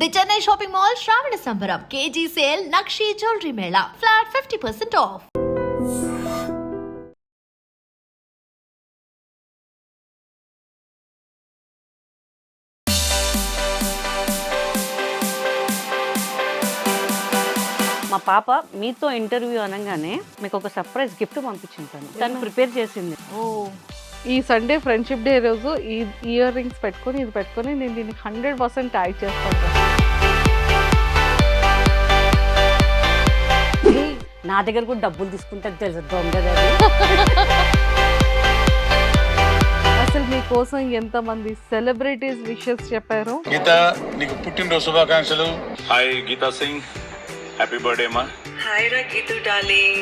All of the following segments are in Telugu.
ది చెన్నై షాపింగ్ మాల్ శ్రావణ సంబరం KG sale nakshi jewellery Mela flat 50% of. మా పాప మీతో ఇంటర్వ్యూ అనగానే మీకు ఒక సర్ప్రైజ్ గిఫ్ట్ పంపించింటాను. తను ప్రిపేర్ చేసింది. ఈ సండే ఫ్రెండ్షిప్ డే రోజు ఈ ఇయర్ రింగ్స్ పెట్టుకొని ఇది పెట్టుకొని నేను దీనికి 100% ట్యాగ్ చేస్తాను. నా దగ్గర కూడా డబ్బులు తీసుకుంటే తెలుసు దొంగ. అసలు మీకోసం ఎంతమంది సెలబ్రిటీస్ విషెస్ చెప్పారు. గీత నీకు పుట్టినరోజు శుభాకాంక్షలు. Hi Geetha Singh, happy birthday మా. Hi Ragitu darling,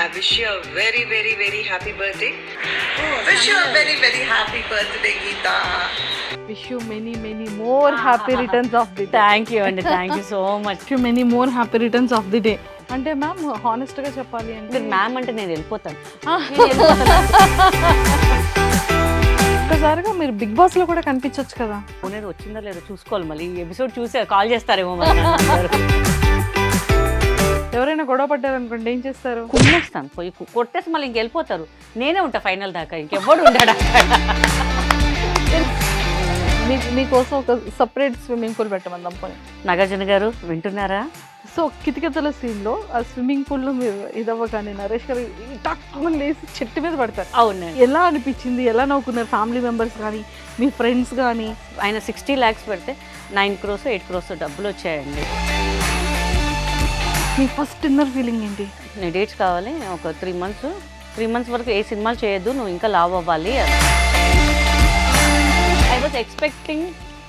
I wish you a very very very happy birthday. Wish you a very very happy birthday Geeta. Wish you many more happy returns of the day. Thank you అండి, thank you so much. Wish you many more happy returns of the day. అంటే మ్యామ్ హానెస్ట్ గా చెప్పాలి అంటే మ్యామ్ అంటే నేను వెళ్ళిపోతాను. ఒక్కసారిగా మీరు బిగ్ బాస్ లో కూడా కనిపించొచ్చు కదా. ఓనర్ వచ్చిందో లేదో చూసుకోవాలి, మళ్ళీ ఈ ఎపిసోడ్ చూసి కాల్ చేస్తారేమో మరి నన్ను. ఎవరైనా గొడవ పడ్డారనుకోండి ఏం చేస్తారు? కుమ్మేస్తాను, పోయి కొట్టేసి మళ్ళీ ఇంకెళ్ళిపోతారు. నేనే ఉంటా ఫైనల్ దాకా, ఇంకెవ్వడు ఉండడా. మీకోసం ఒక సపరేట్ స్విమ్మింగ్ పూల్ పెట్టమందాం పోనీ. నాగార్జున గారు వింటున్నారా? సో కితకితల సీన్లో ఆ స్విమ్మింగ్ పూల్లో మీరు ఇదవ్వగానే నరేష్ గారు టక్కుమని లేసి చెట్టు మీద పడతారు. అవును. ఎలా అనిపించింది? ఎలా నవ్వుకున్నారు ఫ్యామిలీ మెంబర్స్ కానీ మీ ఫ్రెండ్స్ కానీ? ఆయన 60 lakhs పెడితే 9 crores 8 crores డబ్బులు వచ్చాయండి. మీ ఫస్ట్ ఇన్నర్ ఫీలింగ్ ఏంటి? నీ డేట్స్ కావాలి, ఒక 3 months వరకు ఏ సినిమాలు చేయొద్దు, నువ్వు ఇంకా లావ్ అవ్వాలి. I was expecting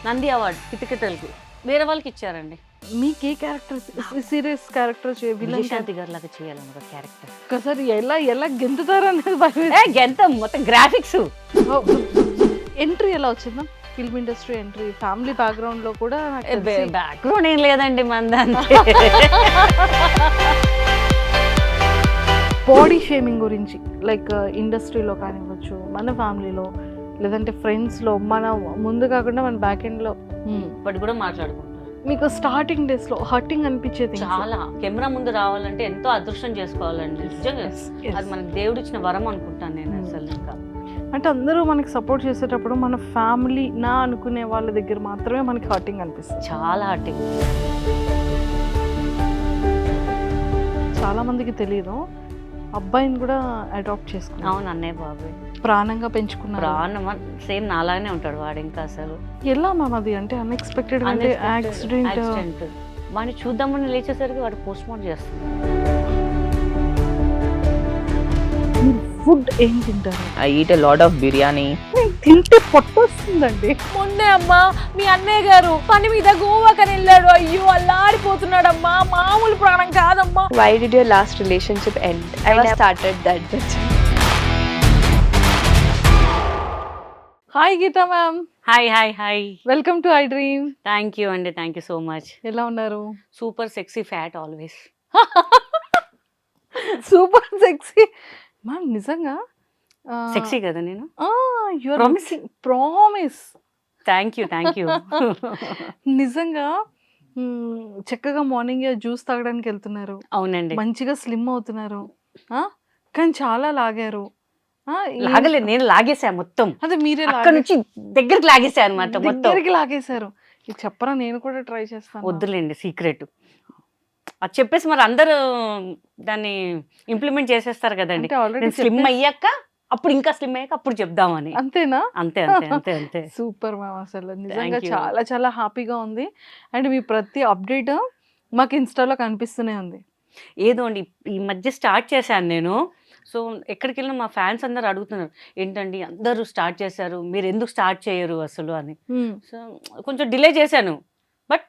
Nandi award కితకితలకి, వేరే వాళ్ళకి ఇచ్చారండి. మీకు ఏ క్యారెక్టర్ సీరియస్ క్యారెక్టర్ విజయశాంతి గారి లాగా చేయాలని ఒక క్యారెక్టర్. ఒకసారి ఎలా గెంతుతారు అనేది గెంత మొత్తం గ్రాఫిక్స్. ఎంట్రీ ఎలా వచ్చిందా? Film industry entry, family background లో కూడా బ్యాక్గ్రౌండ్ ఏం లేదండి మంది. బాడీ షేమింగ్ గురించి లైక్ ఇండస్ట్రీలో కానివ్వచ్చు, మన ఫ్యామిలీలో, లేదంటే ఫ్రెండ్స్లో, మన ముందు కాకుండా మన బ్యాక్ ఎండ్లో ఇప్పటి కూడా మాట్లాడుకుంటారు. మీకు స్టార్టింగ్ డేస్లో హర్టింగ్ అనిపించేది? చాలా. కెమెరా ముందు రావాలంటే ఎంతో అదృష్టం చేసుకోవాలండి నిజంగా. అది మనకి దేవుడు ఇచ్చిన వరం అనుకుంటాను నేను అసలు. ఇంకా అంటే అందరూ మనకి సపోర్ట్ చేసేటప్పుడు మన ఫ్యామిలీ నా అనుకునే వాళ్ళ దగ్గర మాత్రమే మనకి హర్టింగ్ అనిపిస్తుంది. చాలా హర్టింగ్. చాలా మందికి తెలియదు, అబ్బాయిని కూడా అడాప్ట్ చేసుకున్నాను. అవును, అన్నయ్య బాబాయ్ ప్రాణంగా పెంచుకున్నారు. ప్రాణం సేమ్ నాలాగానే ఉంటాడు వాడు. ఇంకా అసలు ఎలా మ్యామ్ అది? అంటే అన్ఎక్స్పెక్టెడ్ అంటే యాక్సిడెంట్. వాడిని చూద్దామని లేచేసరికి వాడు పోస్ట్ మార్టం చేస్తున్నాడు. ఫుడ్ ఏం తింటారు? I eat a lot of biryani. తింటే పొట్టొస్తుందండి. మొన్నే అమ్మా మీ అన్నయ్య గారు పని మీద గోవాకని వెళ్ళాడు. అయ్యో అల్లాడిపోతున్నాడమ్మా, మామూలు ప్రాణం కాదమ్మా. Why did your last relationship end? I was started that bitch. Hi Geetha ma'am. Hi. Welcome to I dream. Thank you అండి, థ్యాంక్ యూ సో మచ్. ఎలా ఉన్నారు? Super sexy fat always. Super sexy ma'am. నిజంగా సెక్సీ కదా నేను? ప్రామిస్. Thank you. నిజంగా చక్కగా మార్నింగ్ జ్యూస్ తాగడానికి వెళ్తున్నారు. అవునండి. మంచిగా స్లిమ్ అవుతున్నారు, కానీ చాలా లాగారు. లాగలేదు, నేను లాగేసా మొత్తం. అదే మీరే అక్కడ నుంచి దగ్గరికి లాగేసా అనమాట. దగ్గరికి లాగేశారు. ఇది చెప్పరా, నేను కూడా ట్రై చేస్తాను. వద్దులేండి సీక్రెట్ అది చెప్పేసి మరి అందరూ దాన్ని ఇంప్లిమెంట్ చేసేస్తారు కదండి. స్లిమ్ అయ్యాక అప్పుడు, ఇంకా స్లిమ్ అయ్యాక అప్పుడు చెప్దామని. అంతేనా? అంతే. Super ma'am. అసలు నిజంగా చాలా చాలా హ్యాపీగా ఉంది. అండ్ మీ ప్రతి అప్డేట్ మాకు ఇన్స్టాలో కనిపిస్తూనే ఉంది. ఏదో అండి ఈ మధ్య స్టార్ట్ చేశాను నేను. సో ఎక్కడికి వెళ్ళినా మా ఫ్యాన్స్ అందరు అడుగుతున్నారు, ఏంటండి అందరూ స్టార్ట్ చేశారు, మీరు ఎందుకు స్టార్ట్ చేయరు అసలు అని. సో కొంచెం డిలే చేశాను, బట్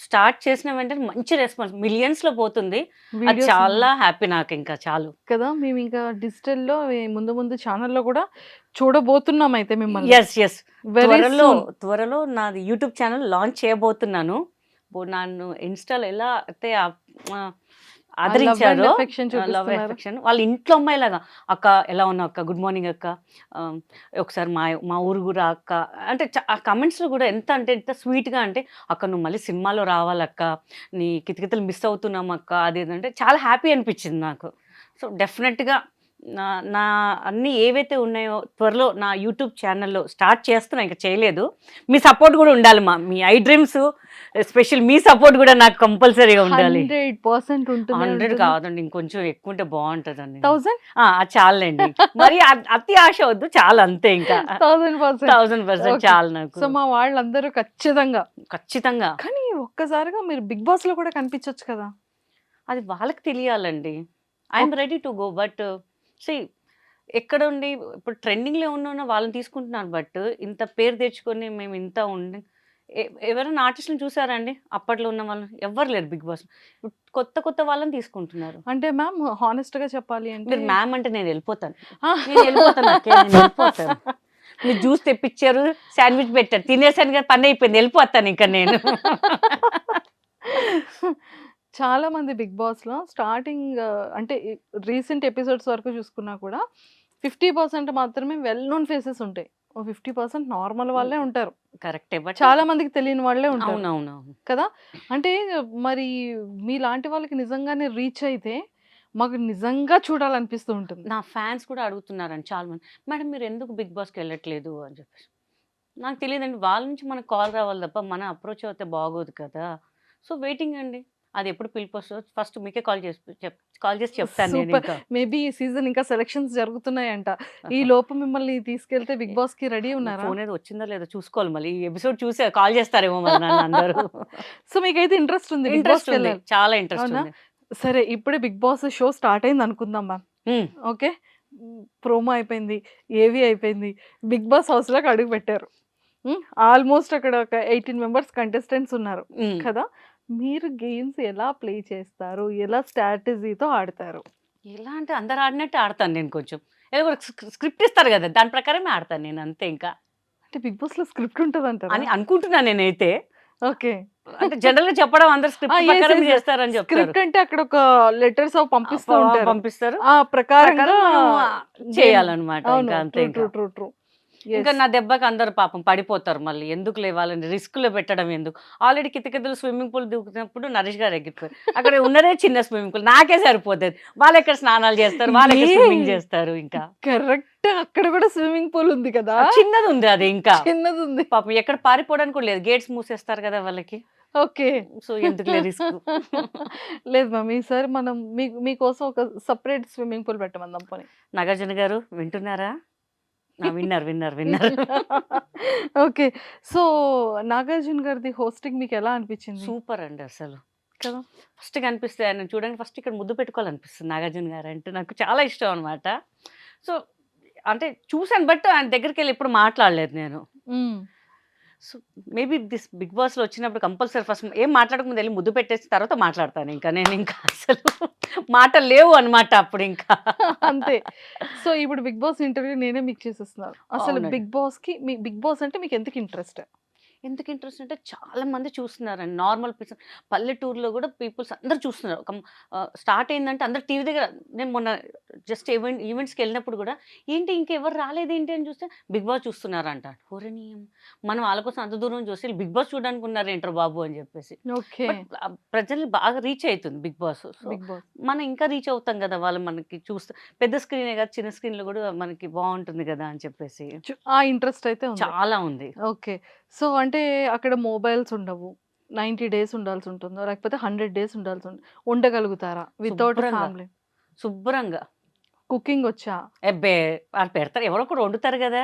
స్టార్ట్ చేసిన వెంటనే మంచి రెస్పాన్స్ మిలియన్స్లో పోతుంది. అది చాలా హ్యాపీ నాకు. ఇంకా చాలు కదా. మేము ఇంకా డిజిటల్లో ముందు ఛానల్లో కూడా చూడబోతున్నాం అయితే మిమ్మల్ని. ఎస్ త్వరలో నాది యూట్యూబ్ ఛానల్ లాంచ్ చేయబోతున్నాను. నన్ను ఇన్స్టాలో ఎలా అయితే ఆదరించారో affection లవ్ చూపిస్తున్నారు. ఎఫెక్షన్ వాళ్ళ ఇంట్లో అమ్మాయిలాగా అక్క ఎలా ఉన్నావు అక్క గుడ్ మార్నింగ్ అక్క ఒకసారి మా ఊరు కూడా అక్క అంటే ఆ కమెంట్స్లో కూడా ఎంత స్వీట్గా అంటే అక్క నువ్వు మళ్ళీ సినిమాలో రావాలక్క నీ కితకితలు మిస్ అవుతున్నాం అక్క అది అంటే చాలా హ్యాపీ అనిపించింది నాకు. సో డెఫినెట్గా నా అన్నీ ఏవైతే ఉన్నాయో త్వరలో నా యూట్యూబ్ ఛానల్లో స్టార్ట్ చేస్తున్నా, ఇంకా చేయలేదు. మీ సపోర్ట్ కూడా ఉండాలి me I dreams special me support కూడా నాకు కంపల్సరీగా ఉండాలి. 100% ఉంటుంది. 100 కాదండి, ఇంకొంచెం ఎక్కువ ఉంటే బాగుంటుందండి. 1000 అది చాలండి, మరి అతి ఆశ వద్దు, చాలా అంతే ఇంకా 1000%. 1000% చాలు నాకు. సో మా వాళ్ళందరూ ఖచ్చితంగా కానీ ఒక్కసారిగా మీరు బిగ్ బాస్ లో కూడా కనిపించొచ్చు కదా. అది వాళ్ళకి తెలియాలండి. I'm ready to go, but ఎక్కడ ఉండి ఇప్పుడు ట్రెండింగ్లో ఉన్న వాళ్ళని తీసుకుంటున్నారు, బట్ ఇంత పేరు తెచ్చుకొని మేము ఇంత ఉండి ఎవరైనా ఆర్టిస్టులను చూసారండి అప్పట్లో ఉన్న వాళ్ళని? ఎవ్వరు లేరు బిగ్ బాస్. కొత్త వాళ్ళని తీసుకుంటున్నారు. అంటే మ్యామ్ హానెస్ట్ గా చెప్పాలి అంటే మీరు మ్యామ్ అంటే నేను వెళ్ళిపోతాను. మీరు జ్యూస్ తెప్పించారు, శాండ్విచ్ పెట్టారు, తినేసాను కదా, పని అయిపోయింది, వెళ్ళిపోతాను ఇంకా నేను. చాలా మంది బిగ్ బాస్ లో స్టార్టింగ్ అంటే రీసెంట్ ఎపిసోడ్స్ వరకు చూసుకున్నా కూడా 50% మాత్రమే వెల్ నోన్ ఫేసెస్ ఉంటాయి. 50% నార్మల్ వాళ్ళే ఉంటారు. కరెక్టే, బట్ చాలా మందికి తెలియని వాళ్ళే ఉంటారు అవునవును కదా. అంటే మరి మీలాంటి వాళ్ళకి నిజంగానే రీచ్ అయితే మాకు నిజంగా చూడాలనిపిస్తూ ఉంటుంది. నా ఫ్యాన్స్ కూడా అడుగుతున్నారండి చాలా మంది, మేడం మీరు ఎందుకు బిగ్ బాస్కి వెళ్ళట్లేదు అని చెప్పేసి. నాకు తెలియదండి, వాళ్ళ నుంచి మనకు కాల్ రావాలి తప్ప మన అప్రోచ్ అయితే బాగోదు కదా. సో వెయిటింగ్ అండి, అది ఎప్పుడు పిలుపు వస్తుందో ఫస్ట్ మీకే కాల్ చేసి చెప్తాను నేను. సూపర్. ఇంకా మేబీ ఈ సీజన్ ఇంకా సెలక్షన్స్ జరుగుతున్నాయంట. ఈ లోపు మిమ్మల్ని తీసుకెళ్తే బిగ్ బాస్ కి రెడీ ఉన్నారా? ఫోన్ ఏదో వచ్చిందో లేదో చూసుకోవాలి, మళ్ళీ ఈ ఎపిసోడ్ చూసే కాల్ చేస్తారేమో మరి నన్ను అందరూ. సో మీకైతే ఇంట్రెస్ట్ ఉంది బిగ్ ఇంట్రెస్ట్ బాస్కి ఉంది, వెళ్ళాలి. చాలా ఇంట్రెస్ట్ అవునా? ఉంది. సరే ఇప్పుడే బిగ్ బాస్ షో స్టార్ట్ అయింది అనుకుందాం మ్యామ్. ఉమ్, ఓకే, ప్రోమో అయిపోయింది, ఏవి అయిపోయింది, బిగ్ బాస్ హౌస్ లోకి అడుగు పెట్టారు. ఆల్మోస్ట్ అక్కడ ఒక 18 మెంబర్స్ కంటెస్టెంట్స్ ఉన్నారు ఉమ్. కదా. మీరు గేమ్స్ ఎలా ప్లే చేస్తారు, ఎలా స్ట్రాటజీతో ఆడతారు? ఎలా అంటే అందరు ఆడినట్టు ఆడతాను నేను. కొంచెం ఏదో స్క్రిప్ట్ ఇస్తారు కదా, దాని ప్రకారమే ఆడతాను నేను, అంతే. ఇంకా అంటే బిగ్ బాస్ లో స్క్రిప్ట్ ఉంటుంది అని అంటారా? అనుకుంటున్నాను నేనైతే. ఓకే, అంటే జనరల్ గా చెప్పడం అందరు స్క్రిప్ట్ yes, ప్రకారం yes. చేస్తారని చెప్తారు. స్క్రిప్ట్ అంటే అక్కడ ఒక లెటర్స్ పంపిస్తూ ఉంటారు, పంపిస్తారు, ఆ ప్రకారంగా ప్రకారం మనం చేయాలన్నమాట. అవును, ఇంకా అంతే. ట్రూ ఇంకా ట్రూ ట్రూ ట్రూ. ఇంకా నా దెబ్బకి అందరు పాపం పడిపోతారు, మళ్ళీ ఎందుకు లేవాలని రిస్క్లో పెట్టడం ఎందుకు. ఆల్రెడీ కితకితలు స్విమ్మింగ్ పూల్ దిగుతున్నప్పుడు నరేష్ గారు ఎగిరిపోయారు. అక్కడ ఉన్నదే చిన్న స్విమ్మింగ్ పూల్, నాకే సరిపోతుంది. వాళ్ళు ఎక్కడ స్నానాలు చేస్తారు, వాళ్ళు ఎక్కడ స్విమ్మింగ్ చేస్తారు. ఇంకా కరెక్ట్, అక్కడ కూడా స్విమ్మింగ్ పూల్ ఉంది కదా, చిన్నది ఉంది అది, ఇంకా చిన్నది ఉంది. పాపం ఎక్కడ పారిపోవడానికి కూడా లేదు, గేట్స్ మూసేస్తారు కదా వాళ్ళకి. ఓకే, సో ఎందుకు రిస్క్. లేదు మ్యామ్, ఈసారి మనం మీకోసం ఒక సపరేట్ స్విమ్మింగ్ పూల్ పెట్టమందాం పోనీ. నాగార్జున గారు వింటున్నారా? విన్నారు. ఓకే, సో నాగార్జున గారిది హోస్టింగ్ మీకు ఎలా అనిపించింది? సూపర్ అండి అసలు. కదా, ఫస్ట్ కనిపిస్తే ఆయన చూడండి, ఫస్ట్ ఇక్కడ ముద్దు పెట్టుకోవాలనిపిస్తుంది. నాగార్జున గారు అంటే నాకు చాలా ఇష్టం అనమాట. సో అంటే చూసాను, బట్ ఆయన దగ్గరికి వెళ్ళి ఎప్పుడు మాట్లాడలేదు నేను. సో మేబీ దిస్ బిగ్ బాస్లో వచ్చినప్పుడు కంపల్సరీ ఫస్ట్ ఏం మాట్లాడకముందు వెళ్ళి ముద్దు పెట్టేసిన తర్వాత మాట్లాడతాను. ఇంకా నేను ఇంకా అసలు మాటలు లేవు అనమాట అప్పుడు ఇంకా. అంతే. సో ఇప్పుడు బిగ్ బాస్ ఇంటర్వ్యూ నేనే మీకు చేసేస్తున్నాను. అసలు అవునండి. బిగ్ బాస్ అంటే మీకు ఎందుకు ఇంట్రెస్ట్? ఎందుకు ఇంట్రెస్ట్ అంటే చాలా మంది చూస్తున్నారండి, నార్మల్ పీపుల్, పల్లెటూరులో కూడా పీపుల్స్ అందరు చూస్తున్నారు. ఒక స్టార్ట్ అయిందంటే అందరు టీవీ దగ్గర. నేను మొన్న జస్ట్ ఈవెంట్స్కి వెళ్ళినప్పుడు కూడా ఏంటి ఇంకెవరు రాలేదేంటి అని చూస్తే బిగ్ బాస్ చూస్తున్నారంట. ఓరనీయం, మనం వాళ్ళ కోసం అంత దూరం చూసి బిగ్ బాస్ చూడడానికి ఉన్నారు ఏంటో బాబు అని చెప్పేసి. ఓకే, ప్రజలు బాగా రీచ్ అవుతుంది big boss. So big boss మనం ఇంకా రీచ్ అవుతాం కదా, వాళ్ళు మనకి చూస్తే పెద్ద స్క్రీనే కదా, చిన్న స్క్రీన్లో కూడా మనకి బాగుంటుంది కదా అని చెప్పేసి ఆ ఇంట్రెస్ట్ అయితే ఉంది. చాలా ఉంది. ఓకే, సో అంటే అక్కడ మొబైల్స్ ఉండవు, 90 డేస్ ఉండాల్సి ఉంటుందో లేకపోతే 100 డేస్ ఉండాల్సి ఉండగలుగుతారా వితౌట్ శుభ్రంగా. ఫ్యామిలీ? శుభ్రంగా. కుకింగ్ వచ్చా? ఎబ్బే వాళ్ళు పెడతారు, ఎవరో ఒకరు వండుతారు కదా,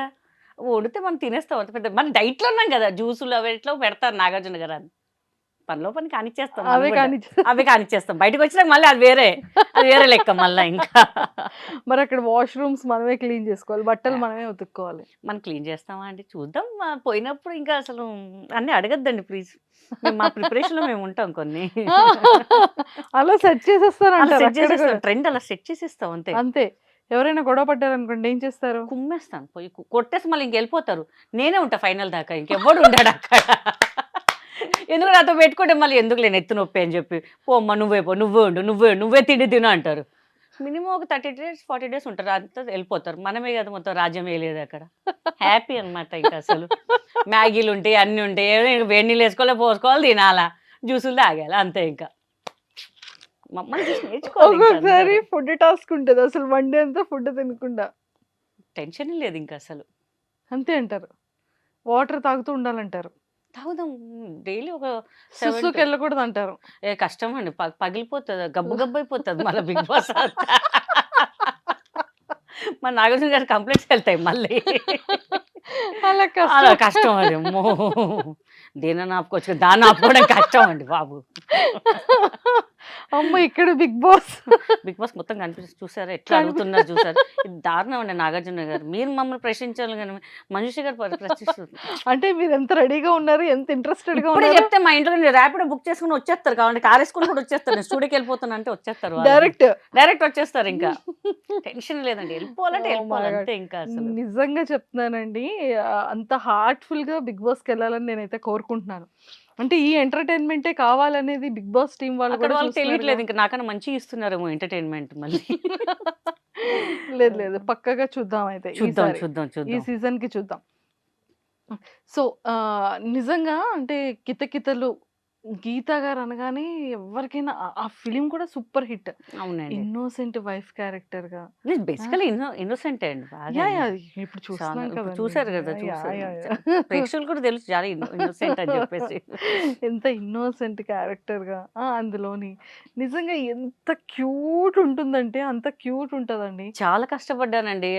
వండితే మనం తినేస్తాం. అంత పెద్ద మన డైట్లో ఉన్నాం కదా, జ్యూసులు అవిట్లో పెడతారు నాగార్జున గారు. అని పనిలో పని కానిచ్చేస్తాం, మనం అవే కూడా. కానీ అవే కానిచ్చేస్తాం. బయటకు వచ్చినాక మళ్ళీ అది వేరే లెక్క మళ్ళీ. ఇంకా మరి అక్కడ వాష్రూమ్స్ మనమే క్లీన్ చేసుకోవాలి, బట్టలు మనమే ఉతుక్కోవాలి. మనం క్లీన్ చేస్తామా అండి, చూద్దాం. పోయినప్పుడు ఇంకా అసలు అన్నీ అడగద్దండి ప్లీజ్. మా ప్రిపరేషన్లో మేము ఉంటాం కొన్ని. అలా సెట్ చేసేస్తారంటారు అక్కడ కూడా. ట్రెండ్ అలా సెట్ చేసేస్తాం అంతే. అంతే. ఎవరైనా గొడవ పడ్డారనుకోండి ఏం చేస్తారు? కుమ్మేస్తాను, పోయి కొట్టేసి మళ్ళీ ఇంకెళ్ళిపోతారు. నేనే ఉంటా ఫైనల్ దాకా, ఇంకెవ్వడు ఉండడు అక్కడ. ఎందుకు నాతో పెట్టుకుంటే మళ్ళీ ఎందుకు లేని ఎత్తు నొప్పి అని చెప్పి పో అమ్మ నువ్వే పో నువ్వే ఉండు నువ్వే తిండి తిను అంటారు. మినిమం ఒక 30 days 40 days ఉంటారు, అంతా వెళ్ళిపోతారు. మనమే కదా మొత్తం రాజ్యం వేయలేదు అక్కడ. హ్యాపీ అనమాట ఇంకా అసలు. మ్యాగీలు ఉంటాయి, అన్నీ ఉంటాయి, ఏదో వేడి నీళ్ళు వేసుకోవాలి, పోసుకోవాలి, తినాలా, జ్యూసులు తాగాలి, అంతే. ఇంకా మమ్మల్ని చూసి నేర్చుకోవాలి. ఒక్కొక్కసారి ఫుడ్ టాస్క్ ఉంటుంది అసలు, వన్ డే అంతా ఫుడ్ తినకుండా. టెన్షన్ లేదు ఇంకా అసలు. అంతే అంటారు. వాటర్ తాగుతూ ఉండాలంటారు. తాగుదాం డైలీ ఒక 7 సుస్సుకి వెళ్ళకూడదు అంటారు. కష్టం అండి, పగిలిపోతుంది, గబ్బు అయిపోతుంది మళ్ళీ బిగ్ బాస్ మా నాగార్జున గారి కంప్లైంట్స్ వెళ్తాయి మళ్ళీ. అలా అలా కష్టం అది. అమ్మో దేని ఆపుకోవచ్చు, దాన్ని ఆపుకోవడం కష్టం అండి బాబు. అమ్మ ఇక్కడ బిగ్ బాస్ బిగ్ బాస్ మొత్తం కనిపిస్తుంది, చూసారా ఎట్లా అడుగుతున్నారు చూసారు. ఇది దారుణం అండి నాగార్జున గారు. మీరు మమ్మల్ని ప్రశ్నించాలి కానీ మనుషి గారు ప్రశ్నిస్తుంది. అంటే మీరు ఎంత రెడీగా ఉన్నారు, ఎంత ఇంట్రెస్టెడ్ గా ఇప్పుడే ఉన్నారు. చెప్తే మా ఇంట్లో ర్యాపిడో బుక్ చేసుకుని వచ్చేస్తారు, కావాలి కార్ వేసుకుని కూడా వచ్చేస్తారు. నేను స్టూడియోకి వెళ్ళిపోతాను అంటే వచ్చేస్తారు, డైరెక్ట్ వచ్చేస్తారు. ఇంకా టెన్షన్ లేదండి, వెళ్ళిపోవాలంటే వెళ్ళిపోవాలి అంతే. ఇంకా అసలు నిజంగా చెప్తున్నానండి, అంత హార్ట్ఫుల్ గా బిగ్ బాస్ కి వెళ్ళాలని నేనైతే కోరుకుంటున్నాను. అంటే ఈ ఎంటర్టైన్మెంటే కావాలనేది బిగ్ బాస్ టీం వాళ్ళు అక్కడ కూడా వాళ్ళకి చూస్తున్నారు తెలియట్లేదు, కదా. ఇంకా నాకన్నా మంచిగా ఇస్తున్నారేమో ఎంటర్టైన్మెంట్ మళ్ళీ. లేదు పక్కగా చూద్దాం అయితే చూద్దాం ఈసారి. చూద్దాం ఈ చూద్దాం. సీజన్ కి చూద్దాం. సో నిజంగా అంటే కితకితలు గీత గారు అనగానే ఎవరికైనా ఆ ఫిలిం కూడా సూపర్ హిట్. అవునండి, ఇన్నోసెంట్ వైఫ్ క్యారెక్టర్ గా. బేసికలీ ఇన్నోసెంట్ అండి బాగా. యా యా ఇప్పుడు చూస్తున్నాం ఇప్పుడు కదా, చూసారు కదా, ప్రేక్షకులు కూడా తెలుసు చాలా ఇన్నోసెంట్ అని చెప్పేసి. ఎంత ఇన్నోసెంట్ క్యారెక్టర్ గా అందులోని. నిజంగా ఎంత క్యూట్ ఉంటుందంటే అంత క్యూట్ ఉంటదండి. చాలా కష్టపడ్డానండి.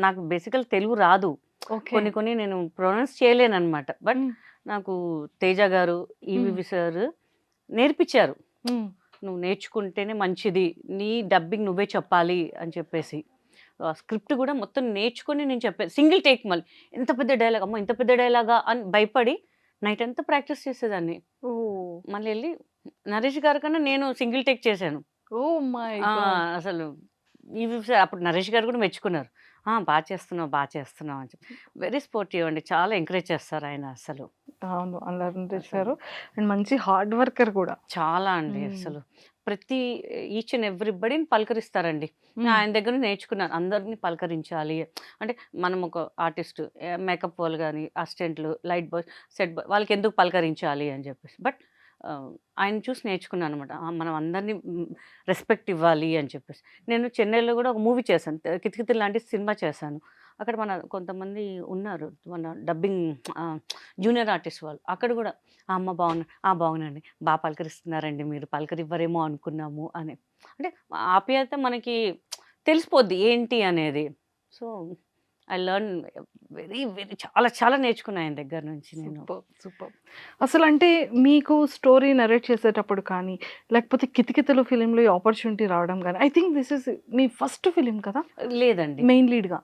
నాకు బేసికల్ తెలుగు రాదు, ఓకే. కొన్ని నేను ప్రొనౌన్స్ చేయలేను అనమాట. బట్ నాకు తేజ గారు, ఈవివి సార్ నేర్పించారు. నువ్వు నేర్చుకుంటేనే మంచిది, నీ డబ్బింగ్ నువ్వే చెప్పాలి అని చెప్పేసి. స్క్రిప్ట్ కూడా మొత్తం నేర్చుకొని నేను చెప్పాను. సింగిల్ టేక్ మళ్ళీ ఎంత పెద్ద డైలాగ్, అమ్మ ఇంత పెద్ద డైలాగా అని భయపడి నైట్ అంతా ప్రాక్టీస్ చేసేదాన్ని. మళ్ళీ వెళ్ళి నరేష్ గారి కన్నా నేను సింగిల్ టేక్ చేశాను. ఓ మై అసలు ఈవివి సార్ అప్పుడు నరేష్ గారు కూడా మెచ్చుకున్నారు. బాగా చేస్తున్నావు అని చెప్పి. వెరీ స్పోర్టివ్ అండి, చాలా ఎంకరేజ్ చేస్తారు ఆయన అసలు. అవును, అలా చేశారు. అండ్ మంచి హార్డ్ వర్కర్ కూడా. చాలా అండి అసలు ప్రతి ఈచ్ అండ్ ఎవ్రీబడిని పలకరిస్తారండి. ఆయన దగ్గర నుంచి నేర్చుకున్నాను, అందరినీ పలకరించాలి అంటే. మనం ఒక ఆర్టిస్ట్, మేకప్ వాళ్ళు కానీ, అసిస్టెంట్లు, లైట్ బాయ్, సెట్ బాయ్, వాళ్ళకి ఎందుకు పలకరించాలి అని చెప్పేసి. బట్ ఆయన చూసి నేర్చుకున్నాను అనమాట, మనం అందరినీ రెస్పెక్ట్ ఇవ్వాలి అని చెప్పేసి. నేను చెన్నైలో కూడా ఒక మూవీ చేశాను, కితకితలు లాంటి సినిమా చేశాను. అక్కడ మన కొంతమంది ఉన్నారు, మన డబ్బింగ్ జూనియర్ ఆర్టిస్ట్ వాళ్ళు. అక్కడ కూడా అమ్మ బాగున్నాండి, బాగా పలకరిస్తున్నారండి, మీరు పలకరివ్వరేమో అనుకున్నాము అని. అంటే ఆప్యాయత మనకి తెలిసిపోద్ది ఏంటి అనేది. సో ఐ లెర్న్ వెరీ చాలా నేర్చుకున్నాను ఆయన దగ్గర నుంచి నేను. సూపర్. అసలు అంటే మీకు స్టోరీ నరేట్ చేసేటప్పుడు కానీ, లేకపోతే కితకితలు ఫిలింలో ఈ ఆపర్చునిటీ రావడం కానీ, I think this is me first film కదా? లేదండి, మెయిన్ లీడ్ గా,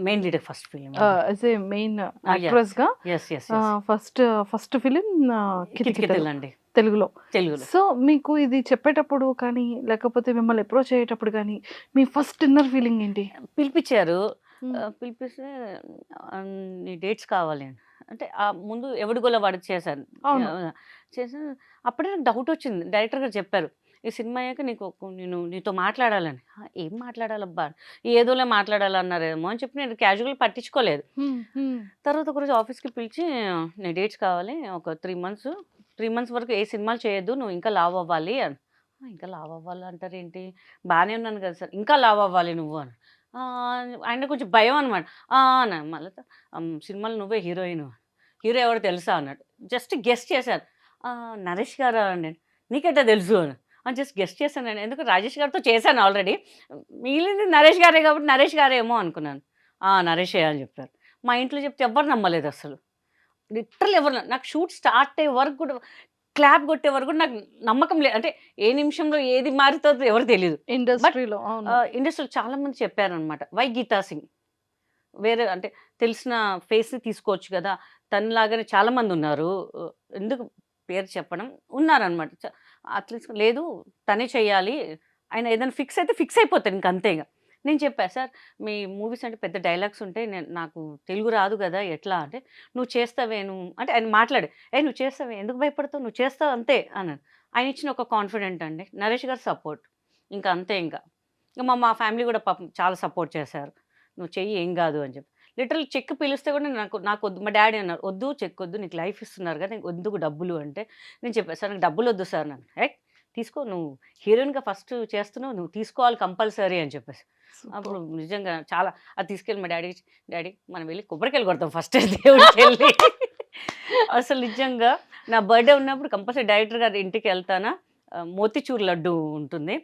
main leader first film, as a main actress గా ఫస్ట్ ఫిలిం కితకితలు అండి తెలుగులో. తెలుగులో. సో మీకు ఇది చెప్పేటప్పుడు కానీ, లేకపోతే మిమ్మల్ని అప్రోచ్ అయ్యేటప్పుడు కానీ, మీ ఫస్ట్ ఇన్నర్ ఫీలింగ్ ఏంటి? పిలిపించారు, పిలిపిస్తే నీ డేట్స్ కావాలి అని అంటే, ముందు ఎవడిగోల వాడు చేశాను. అప్పుడే నాకు డౌట్ వచ్చింది. డైరెక్టర్ గారు చెప్పారు, ఈ సినిమా అయ్యాక నేను నీతో మాట్లాడాలని. ఏం మాట్లాడాలబ్బా, ఏదోలే మాట్లాడాలన్నారేమో అని చెప్పి నేను క్యాజువల్ పట్టించుకోలేదు. తర్వాత ఒకరోజు ఆఫీస్కి పిలిచి, నీ డేట్స్ కావాలి, ఒక 3 months వరకు ఏ సినిమాలు చేయొద్దు, నువ్వు ఇంకా లావ్ అవ్వాలి అని. ఇంకా లావ్ అవ్వాలి అంటారేంటి, బాగానే ఉన్నాను కదా సార్, ఇంకా లావ్ అవ్వాలి నువ్వు అని. ఆయన కొంచెం భయం అనమాట. మళ్ళీ సినిమాలో నువ్వే హీరో ఎవరు తెలుసా అన్నాడు. జస్ట్ గెస్ట్ చేశాను. నరేష్ గారు అండి, నీకెట్టా తెలుసు అని జస్ట్ గెస్ట్ చేశాను. ఎందుకు రాజేష్ గారితో చేశాను ఆల్రెడీ, మిగిలింది నరేష్ గారే కాబట్టి నరేష్ గారేమో అనుకున్నాను. నరేషే అని చెప్పారు. మా ఇంట్లో చెప్తే ఎవరు నమ్మలేదు అసలు, లిటరల్ ఎవరు. నాకు షూట్ స్టార్ట్ అయ్యే వరకు కూడా, క్లాప్ కొట్టే వరకు కూడా నాకు నమ్మకం లేదు. అంటే ఏ నిమిషంలో ఏది మారుతుందో ఎవరు తెలియదు. ఇండస్ట్రీలో చాలా మంది చెప్పారనమాట, వై గీతా సింగ్, వేరే అంటే తెలిసిన ఫేస్ని తీసుకోవచ్చు కదా, తనలాగానే చాలా మంది ఉన్నారు, ఎందుకు పేరు చెప్పడం ఉన్నారనమాట. అట్లీస్ట్ లేదు తనే చెయ్యాలి, ఆయన ఏదైనా ఫిక్స్ అయితే ఫిక్స్ అయిపోతాడు ఇంక అంతే. నేను చెప్పా, "సార్ మీ మూవీస్ అంటే పెద్ద డైలాగ్స్ ఉంటాయి. నాకు తెలుగు రాదు కదా! ఎట్లా?" అంటే, "నువ్వు చేస్తావే నువ్వు" అంటే ఆయన మాట్లాడు, నువ్వు చేస్తావే ఎందుకు భయపడతావు? నువ్వు చేస్తావు అంతే" అన్నాడు. ఆయన ఇచ్చిన ఒక కాన్ఫిడెంట్ అండి. నరేష్ గారి సపోర్ట్. ఇంకా అంతే ఇంకా. మా ఫ్యామిలీ కూడా పాపం చాలా సపోర్ట్ చేశారు. "నువ్వు చెయ్యి ఏం కాదు" అని చెప్పి. లిటరల్ చెక్ పిలిస్తే కూడా నాకొద్దు, మా డ్యాడీ అన్నారు, "వద్దు చెక్ వద్దు, నీకు లైఫ్ ఇస్తున్నారు కదా! నీకు ఎందుకు డబ్బులు" అంటే నేను చెప్పా, "సార్ నాకు డబ్బులు వద్దు సార్" అన్నాను. తీసుకో, నువ్వు హీరోయిన్‌గా ఫస్ట్ చేస్తున్నావు, నువ్వు తీసుకోవాలి కంపల్సరీ" అని చెప్పేసి. అప్పుడు నిజంగా చాలా అది తీసుకెళ్ళి మా డ్యాడీకి ఇచ్చి, "డ్యాడీ మనం వెళ్ళి కొబ్బరికాయలు కొడతాం ఫస్ట్ దేవుడికెళ్ళి." అసలు నిజంగా నా బర్త్‌డే ఉన్నప్పుడు కంపల్సరీ డైరెక్టర్ గారి ఇంటికి వెళ్తానా, మోతిచూర్ లడ్డు ఉంటుంది.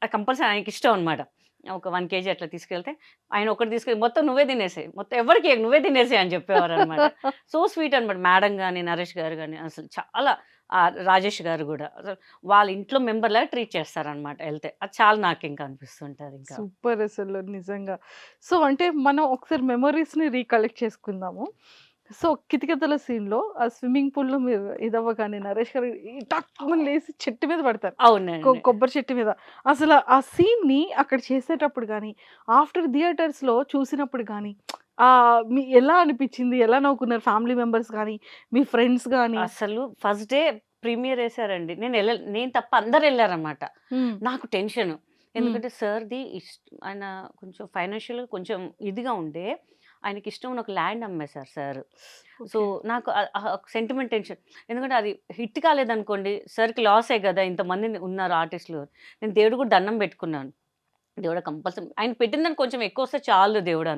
అది కంపల్సరీ ఆయనకిష్టం అనమాట. ఒక 1 కేజీ అట్లా తీసుకెళ్తే, ఆయన ఒకటి తీసుకెళ్ళి, "మొత్తం నువ్వే తినేసేయి. మొత్తం ఎవరికీ ఇయ్యకు, నువ్వే తినేసేయి" అని చెప్పేవారనమాట. సో స్వీట్ అనమాట. మేడం గాని, నరేష్ గారు గాని అసలు చాలా రాజేష్ గారు గూడా అసలు వాళ్ళ ఇంట్లో మెంబర్‌లాగా ట్రీట్ చేస్తారనమాట ఎళ్తే. అది చాలా నాకింకా అనిపిస్తుంటది ఇంకా. సూపర్ అసలు నిజంగా. సో, అంటే మనం ఒకసారి మెమోరీస్‌ని రీకలెక్ట్ చేసుకుందాము. సో, 'కితకితల' సీన్‌లో ఆ స్విమ్మింగ్ పూల్‌లో మీరు ఇదవ్వగానే నరేష్ గారు టక్కుమని లేసి చెట్టు మీద పడతారు. అవునండి. కొబ్బరి చెట్టు మీద. అసలు ఆ సీన్‌ని అక్కడ చేసేటప్పుడు గాని, ఆఫ్టర్ థియేటర్స్‌లో చూసినప్పుడు గాని, ఎలా అనిపిచ్చింది? ఎలా నవ్వుకున్నారు ఫ్యామిలీ మెంబర్స్ గాని, మీ ఫ్రెండ్స్ గాని? అసలు ఫస్ట్ డే ప్రీమియర్ ఏసారండి. నేను తప్ప అందరెళ్లారనమాట. హ్మ్. నాకు టెన్షను. ఎందుకంటే సార్‌ది ఆయన కొంచెం ఫైనాన్షియల్‌గా కొంచెం ఇదిగా ఉండే, ఆయనకిష్టం ఉన్న ఒక ల్యాండ్ అమ్మేశారు సార్. So, okay. నాకు సెంటిమెంట్ టెన్షన్. ఎందుకంటే అది హిట్ కాలేదనుకోండి, సార్‌కి లాసే గదా! ఇంతమంది ఉన్నారు ఆర్టిస్టులు. నేను దేవుడికి కూడా దండం పెట్టుకున్నాను. దేవుడా కంపల్సరీ ఆయన పెట్టిన దానికి కొంచెం ఎక్కువొస్తే చాలు దేవుడా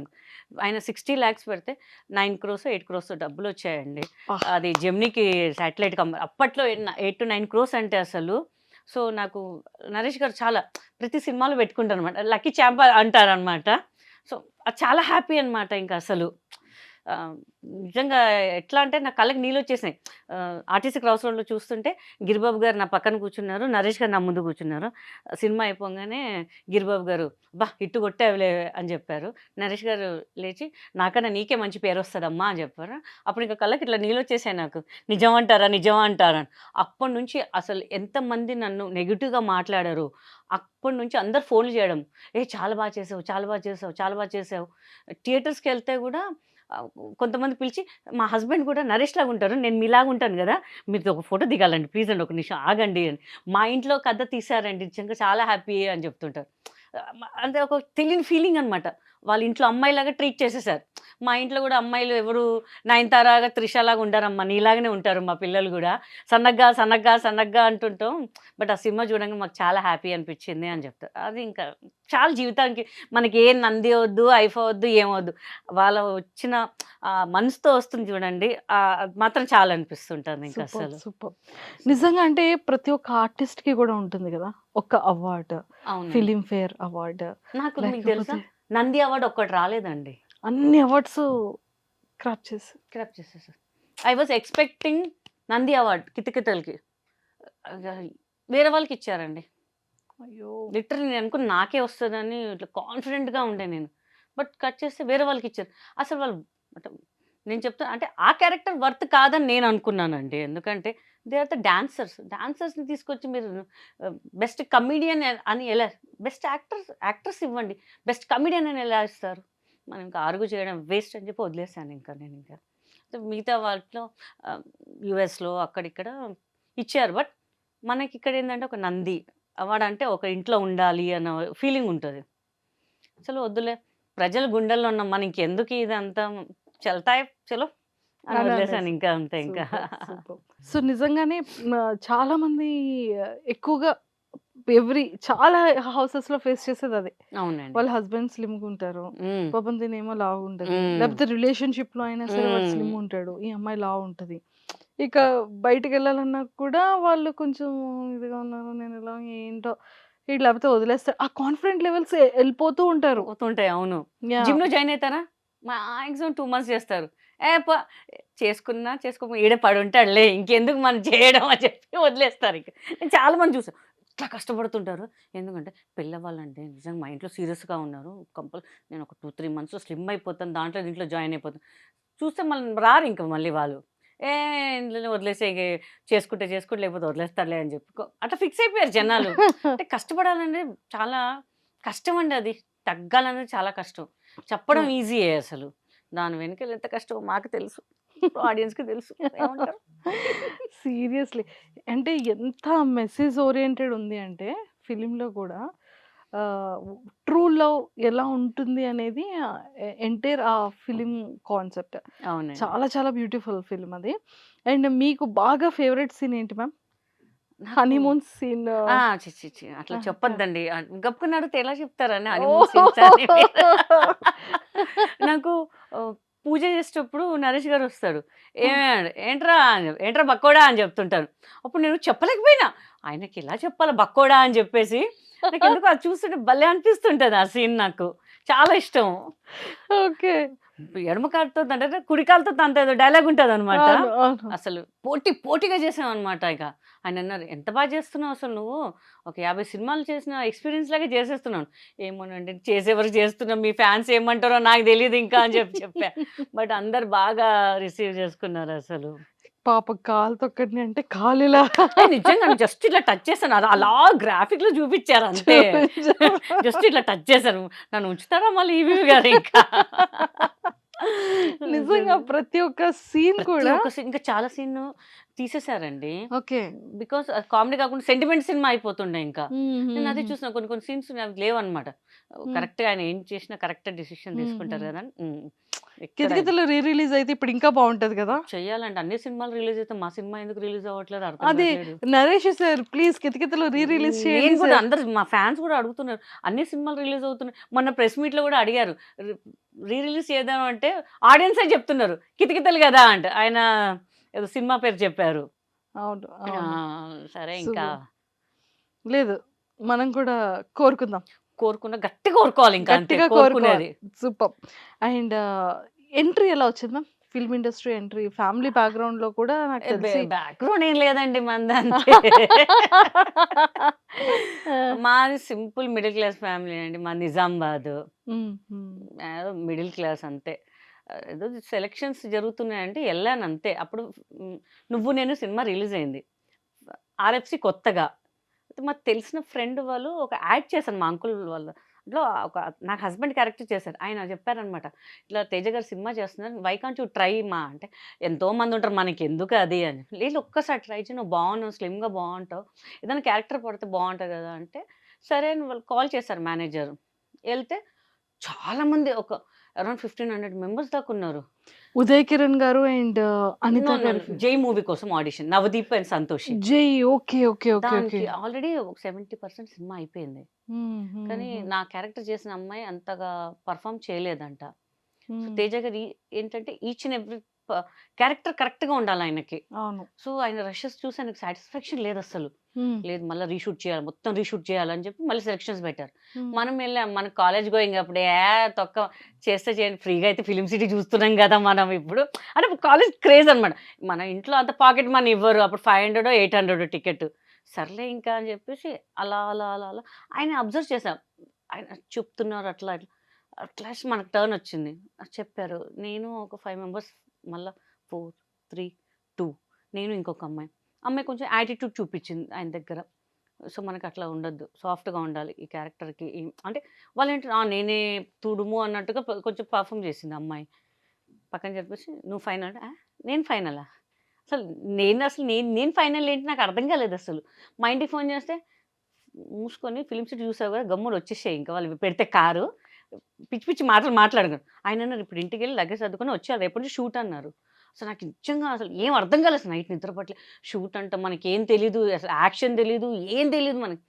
ఆయన 60 లాక్స్ పెడితే 9 క్రోర్సో, 8 క్రోర్సో డబ్బులొచ్చాయండి. అబ్బా! అది జెమినీకి శాటిలైట్ అప్పట్లో 8-9 క్రోర్స్ అంటే అసలు. సో, నాకు నరేష్ గారు చాలా ప్రతి సినిమాలో పెట్టుకుంటారనమాట. లక్కీ చాంప్ అంటారనమాట. సో, అది చాలా హ్యాపీ అనమాట ఇంక అసలు. ఆహ్, నిజంగా ఎట్లా అంటే నా కళ్ళకి నీళ్ళొచ్చేసినాయి. ఆర్టీసీ క్రాస్ రోడ్‌లో చూస్తుంటే గిరిబాబు గారు నా పక్కన కూర్చున్నారు. నరేష్ గారు నా ముందు కూర్చున్నారు. సినిమా అయిపోగానే గిరిబాబు గారు, "అబ్బా! హిట్ కొట్టావులే" అని చెప్పారు. నరేష్ గారు లేచి, "నాకన్నా నీకే మంచి పేరొస్తదమ్మా" అని చెప్పారు. అప్పుడు ఇంక కళ్ళకి ఇట్లా నీళ్ళొచ్చేసాయి నాకు. నిజమంటారా? నిజమా అంటారా? అప్పటినుంచి అసలు ఎంతమంది నన్ను నెగెటివ్‌గా మాట్లాడారో, అప్పటినుంచి అందరూ ఫోన్‌లు చేయడం. చాలా బా చేసావు, చాలా బా చేసావు, చాలా బా చేసావు." థియేటర్స్‌కెళ్తే కూడా కొంతమంది పిలిచి, మా హస్బెండ్ కూడా నరేష్ లాగా ఉంటారు. నేను మీలాగా ఉంటాను గదా! మీతో ఒక ఫోటో దిగాలండి. ప్లీజ్ అండి, ఒక నిమిషం ఆగండి అని. మా ఇంట్లో కథ తీశారండి. నిజంగా చాలా హ్యాపీ అని చెప్తుంటారు. అంటే ఒక తెలియని ఫీలింగ్ అనమాట. వాళ్ళ ఇంట్లో అమ్మాయిలాగా ట్రీట్ చేసేసారు. మా ఇంట్లో కూడా అమ్మాయిలు ఎవరు నయనతారగా, త్రిషలాగా ఉండరమ్మా. నీలాగానే ఉంటారు మా పిల్లలు గూడా. సన్నగ్గా, సన్నగ్గా, సన్నగ్గా అంటుంటాం. బట్ ఆ సినిమా చూడంగా మాకు చాలా హ్యాపీ అనిపించింది అని చెప్తారు. అది ఇంకా చాలా జీవితానికి మనకి ఏ నంది వద్దు, ఐఫా వద్దు, ఏమొద్దు. వాళ్ళ వచ్చిన మనసుతో వస్తుంది చూడండి. అది మాత్రం చాలా అనిపిస్తుంటుంది ఇంక సూపర్. అసలు. సూపర్. నిజంగా అంటే ప్రతి ఒక్క ఆర్టిస్ట్‌కి గూడా ఉంటుంది గదా! ఒక అవార్డ్. అవునండి. Filmfare award. నాకు మీకు తెలుసా? లేకపోతే నంది అవార్డ్ ఒక్కటి రాలేదండి. అన్ని అవార్డ్స్ క్రాప్ చేశారు. స్క్రాప్ చేసేసారు. I was expecting Nandi award 'కితకితల'కి. వేరే వాళ్ళకిచ్చారండి. అయ్యో! లిటరల్లీ నేను అనుకున్న నాకే వస్తదని ఇట్లా కాన్ఫిడెంట్‌గా ఉండే నేను. బట్ కట్ చేస్తే వేరే వాళ్ళకిచ్చారు. అసలు వాళ్ళు అంటే నేను చెప్తాను అంటే ఆ క్యారెక్టర్ వర్త్ కాదని నేను అనుకున్నానండి. ఎందుకంటే దే ఆర్ ద డాన్సర్స్. డాన్సర్స్‌ని తీసుకొచ్చి మీరు బెస్ట్ కమెడియన్ అని ఎలా, బెస్ట్ యాక్ట్రెస్ ఇవ్వండి. బెస్ట్ కమెడియన్ అని ఎలా ఇస్తారు? మనం ఇంకా ఆర్గ్యూ చేయడం వేస్ట్ అని చెప్పి వదిలేసాను ఇంకా నేనింకా. మిగతా వాటిలో యూఎస్‌లో అక్కడిక్కడ ఇచ్చారు. బట్ మనకిక్కడ ఏందంటే ఒక నంది అవార్డ్ అంటే ఒక ఇంట్లో ఉండాలి అన్న ఫీలింగ్ ఉంటది. అసలు వద్దులే, ప్రజల గుండెల్లో ఉన్నాం. మనం ఇంకెందుకు ఇదంతా చల్తాయి చలో అని అని వదిలేసాను అనేసి. ఇంకా అంతే ఇంకా. సూపర్. సూపర్. సో, నిజంగానే చాలా మంది ఎక్కువగా చాలా హౌసెస్‌లో ఫేస్ చేసేదదే. అవునండి. వాళ్ళ హస్బెండ్ స్లిమ్‌గా ఉంటారు. హ్మ్. పాపం తినేమో లావు ఉంటది. హ్మ్. లేకపోతే రిలేషన్‌షిప్‌లో అయినా సరే వాడు హ్మ్. స్లిమ్ ఉంటాడు. ఈ అమ్మాయి లావు ఉంటది. ఇక బయటికెళ్ళాలన్నా కూడా వాళ్ళు కొంచెం ఇదిగా ఉన్నారు. నేను ఇలా ఏంటో లేకపోతే వదిలేస్తారు. ఆ కాన్ఫిడెంట్ లెవెల్స్ ఎళ్ళిపోతూ ఉంటారు. పోతుంటాయి. అవును. యాహ్! జిమ్‌లో జాయిన్ అయితారా? మాక్సిమం 2 మంత్స్ చేస్తారు. చేసుకున్నా చేసుకోకపోయినా ఈడే పడుంటాడులే ఇంకెందుకు మనం చేయడం అని చెప్పి వదిలేస్తారింక. నేను చాలా మంది చూసా. ఇట్లా కష్టపడుతుంటారు. ఎందుకంటే పెళ్ళవ్వాలంటే నిజంగా మా ఇంట్లో సీరియస్‌గా ఉన్నారు. నేను ఒక 2, 3 మంత్స్‌లో స్లిమ్ అయిపోతాను. దీంట్లో జాయిన్ అయిపోతాను. చూస్తే మళ్ళీ రారింక మళ్ళీ వాళ్ళు. ఇంట్లోనే వదిలేసేయి చేసుకుంటే చేసుకుంటే లేకపోతే వదిలేస్తారులే అని చెప్పి అట్లా ఫిక్స్ అయిపోయారు జనాలు. అంటే కష్టపడాలంటే చాలా కష్టమండి అది. తగ్గాలనేది చాలా కష్టం. చెప్పడం ఈజీయే అసలు. దాని వెనకాల ఎంత కష్టమో మాకు తెలుసు. ఆడియన్స్‌కి తెలుసు. ఏమంటారు? సీరియస్‌లీ. అంటే ఎంత మెసేజ్ ఓరియెంటెడ్ ఉంది అంటే ఫిల్మ్‌లో కూడా ట్రూ లవ్ ఎలా ఉంటుంది అనేది ఎంటైర్ ఆ ఫిల్మ్ కాన్సెప్ట్. అవునండి. చాలా చాలా బ్యూటిఫుల్ ఫిల్మ్ అది. అండ్ మీకు బాగా ఫేవరెట్ సీన్ ఏంటి మ్యామ్? నాకు హనీమూన్ సీన్. ఛీ! ఛీ! ఛీ! అట్లా చెప్పొద్దండి. గబుక్కున అడిగితే ఎలా చెప్తారని హనీమూన్ సీన్స్ అని. నాకు పూజ చేసేటప్పుడు నరేష్ గారు వస్తారు. ఏంట్రా ఏంట్రా బక్కోడా అని చెప్తుంటారు. అప్పుడు నేను చెప్పలేకపోయినా. ఆయనకి ఎలా చెప్పాలా బక్కోడా అని చెప్పేసి. నాకెందుకో అది చూస్తుంటే భలే అనిపిస్తుంటది ఆ సీన్ నాకు. చాలా ఇష్టం. ఓకే. ఎడమ కాలుతో తంతే కుడి కాలుతో తంతేదో డైలాగ్ ఉంటదనమాట. అవును. అవును. అసలు పోటీగా చేసామనమాట ఇక. ఆయనన్నారు, "ఎంత చేస్తున్నావు అసలు నువ్వు? ఒక 50 సినిమాలు చేసిన ఎక్స్‌పీరియన్స్ లాగా చేసేస్తున్నాను." "ఏమోనండి చేసే వరకు చేస్తున్నాం. మీ ఫ్యాన్స్ ఏమంటారో నాకు తెలీదు ఇంకా" అని చెప్పా. బట్ అందరూ బాగా రిసీవ్ చేసుకున్నారు అసలు. పాపం కాలు తొక్కడిని అంటే కాలిలా నిజంగా జస్ట్ ఇట్లా టచ్ చేశాను. అలా గ్రాఫిక్‌లో చూపిచ్చారు అంతే. జస్ట్ ఇట్లా టచ్ చేశారు. నన్ను ఉంచుతారా మళ్ళీ ఈవీవి గారు ఇంకా? నిజంగా ప్రతి ఒక్క సీన్ ప్రతి కూడా. ఒక్క సీన్ ఇంకా చాలా సీన్ తీసేసారండి. ఓకే. బికాస్ కామెడీ కాకుండా సెంటిమెంట్ సినిమా అయిపోతుండే ఇంకా. నేను అదే చూసిన కొన్ని సీన్స్ అవి లేవన్నమాట. కరెక్ట్‌గా ఆయన ఏం చేసినా కరెక్ట్ డెసిషన్ తీసుకుంటారు కదా! ఎక్కడ కితకితలు రీ రిలీజ్ అయితే ఇప్పుడు ఇంకా బాగుంటది కదా. చెయ్యాలండి. అన్ని సినిమాలు రిలీజ్ అయితే మా సినిమా ఎందుకు రిలీజ్ అవ్వట్లేదు అర్థం అదే కావట్లేదు. Naresh sir please Kithakithalu re release నేను చేయండి కూడా సార్. అందరు మా ఫ్యాన్స్ కూడా అడుగుతున్నారు. అన్ని సినిమాలు రిలీజ్ అవుతున్నాయి. మొన్న ప్రెస్ మీట్‌లో కూడా అడిగారు. రీ రిలీజ్ చేద్దాం అంటే ఆడియన్సే చెప్తున్నారు. కితకితలు కదా అంట. ఆయన ఏదో సినిమా పేరు చెప్పారు. అవును. ఆ! అవును. సరే ఇంకా లేదు మనం కూడా కోరుకుందాం. గట్టిగా కోరుకోవాలి ఇంకా అంతే గట్టిగా కోరుకునేది. సూపర్. అండ్ ఎంట్రీ ఎలా వచ్చింది ma'am? Film industry entry family background లో కూడా నాకు తెలిసి బ్యాక్‌గ్రౌండ్ ఏం లేదండి మనదంతే. మాది సింపుల్ మిడిల్ క్లాస్ ఫ్యామిలీ అండి. మాది నిజామాబాద్. మిడిల్ క్లాస్ అంతే. ఏదో సెలక్షన్స్ జరుగుతున్నాయంటే ఎళ్ళాను అంతే. అప్పుడు 'నువ్వు నేను' సినిమా రిలీజ్ అయింది. ఆర్ఎఫ్‌సి కొత్తగా. అయితే మాకు తెలిసిన ఫ్రెండ్ వాళ్ళు ఒక యాడ్ చేశాను మా అంకుల్ వాళ్ళ దాంట్లో ఒక నాకు హస్బెండ్ క్యారెక్టర్ చేశారు. ఆయన చెప్పారనమాట. "ఇట్లా తేజ గారు సినిమా చేస్తున్నారు. వై కాంట్ యూ ట్రై మా" అంటే ఎంతోమంది ఉంటారు మనకెందుకు అది అని. లేదు ఒక్కసారి ట్రై చెయి నువ్వు బాగున్నావు స్లిమ్‌గా బావుంటావు. ఏదైనా క్యారెక్టర్ పడితే బావుంటది కదా! అంటే సరే అని వాళ్ళు కాల్ చేశారు మేనేజర్. ఎళ్తే చాలామంది ఒక అరౌండ్ 1500 మెంబర్స్ దాకా ఉన్నారు. ఉదయ్ కిరణ్ గారు అండ్ అనిత గారు. 'జై' మూవీ కోసం ఆడిషన్. నవదీప్ అండ్ సంతోషి. జై. ఓకే. ఓకే. ఓకే. దానికి ఓకే. ఆల్రెడీ ఒక 70% సినిమా అయిపోయింది. కానీ నా క్యారెక్టర్ చేసిన అమ్మాయి అంతగా పెర్ఫార్మ్ చేయలేదంట. సో తేజ గారు ఏంటంటే ఈచ్ అండ్ ఎవ్రీ క్యారెక్టర్ కరెక్ట్‌గా ఉండాలి ఆయనకి. అవును. సో ఆయన రషెస్ చూసి ఆయనకు సాటిస్ఫాక్షన్ లేదస్సలు. లేదు మళ్ళీ రీషూట్ చేయాలి. మొత్తం రీషూట్ చేయాలని చెప్పి మళ్ళీ సెలక్షన్స్ పెట్టారు. మనం వెళ్ళాం. మన కాలేజ్ గోయింగ్ అప్పుడు తొక్క చేస్తే చేయండి. ఫ్రీగా అయితే ఫిల్మ్ సిటీ చూస్తున్నాం కదా మనం ఇప్పుడు. అంటే కాలేజ్ క్రేజ్ అనమాట. మన ఇంట్లో అంత పాకెట్ మనీ ఇవ్వరు. అప్పుడు 500 800 టికెట్. సర్లే ఇంకా అని చెప్పేసి అలా అలా అలా అలా ఆయన అబ్జర్వ్ చేశాం. ఆయన చెప్తున్నారు అట్లా అట్లా. అట్లా మనకు టర్న్ వచ్చింది. చెప్పారు. నేను ఒక 5 మెంబర్స్ మళ్ళా 4, 3, 2 నేను ఇంకొక అమ్మాయి. అమ్మాయి కొంచెం యాటిట్యూడ్ చూపించింది ఆయన దగ్గర. సో మనకు అట్లా ఉండొద్దు. సాఫ్ట్‌గా ఉండాలి ఈ క్యారెక్టర్‌కి. అంటే వాళ్ళేంటి నేనే తుడుము అన్నట్టుగా కొంచెం పర్ఫార్మ్ చేసింది అమ్మాయి. పక్కన చెప్పేసి "నువ్వు ఫైనల్" నేను ఫైనలా? నేను ఫైనల్ ఏంటి నాకు అర్థం కాలేదసలు. మా ఇంటికి ఫోన్ చేస్తే మూసుకొని ఫిల్మ్ సిటీ చూసావు కదా! గమ్మున వచ్చేసేయి ఇంకా వాళ్ళు పెడితే కారు. పిచ్చి పిచ్చి మాటలు మాట్లాడకు. ఆయన అన్నారు ఇప్పుడు ఇంటికెళ్ళి లగేజ్ సర్దుకొని వచ్చేయాలి. రేపటి నుంచి షూట్ అన్నారు. అసలు నాకు నిజంగా అసలు ఏం అర్థం కాలేదు. అసలు నైట్ నిద్ర పట్టలే. షూట్ అంట మనకేం తెలీదు. అసలు యాక్షన్ తెలీదు. ఏం తెలీదు మనకి.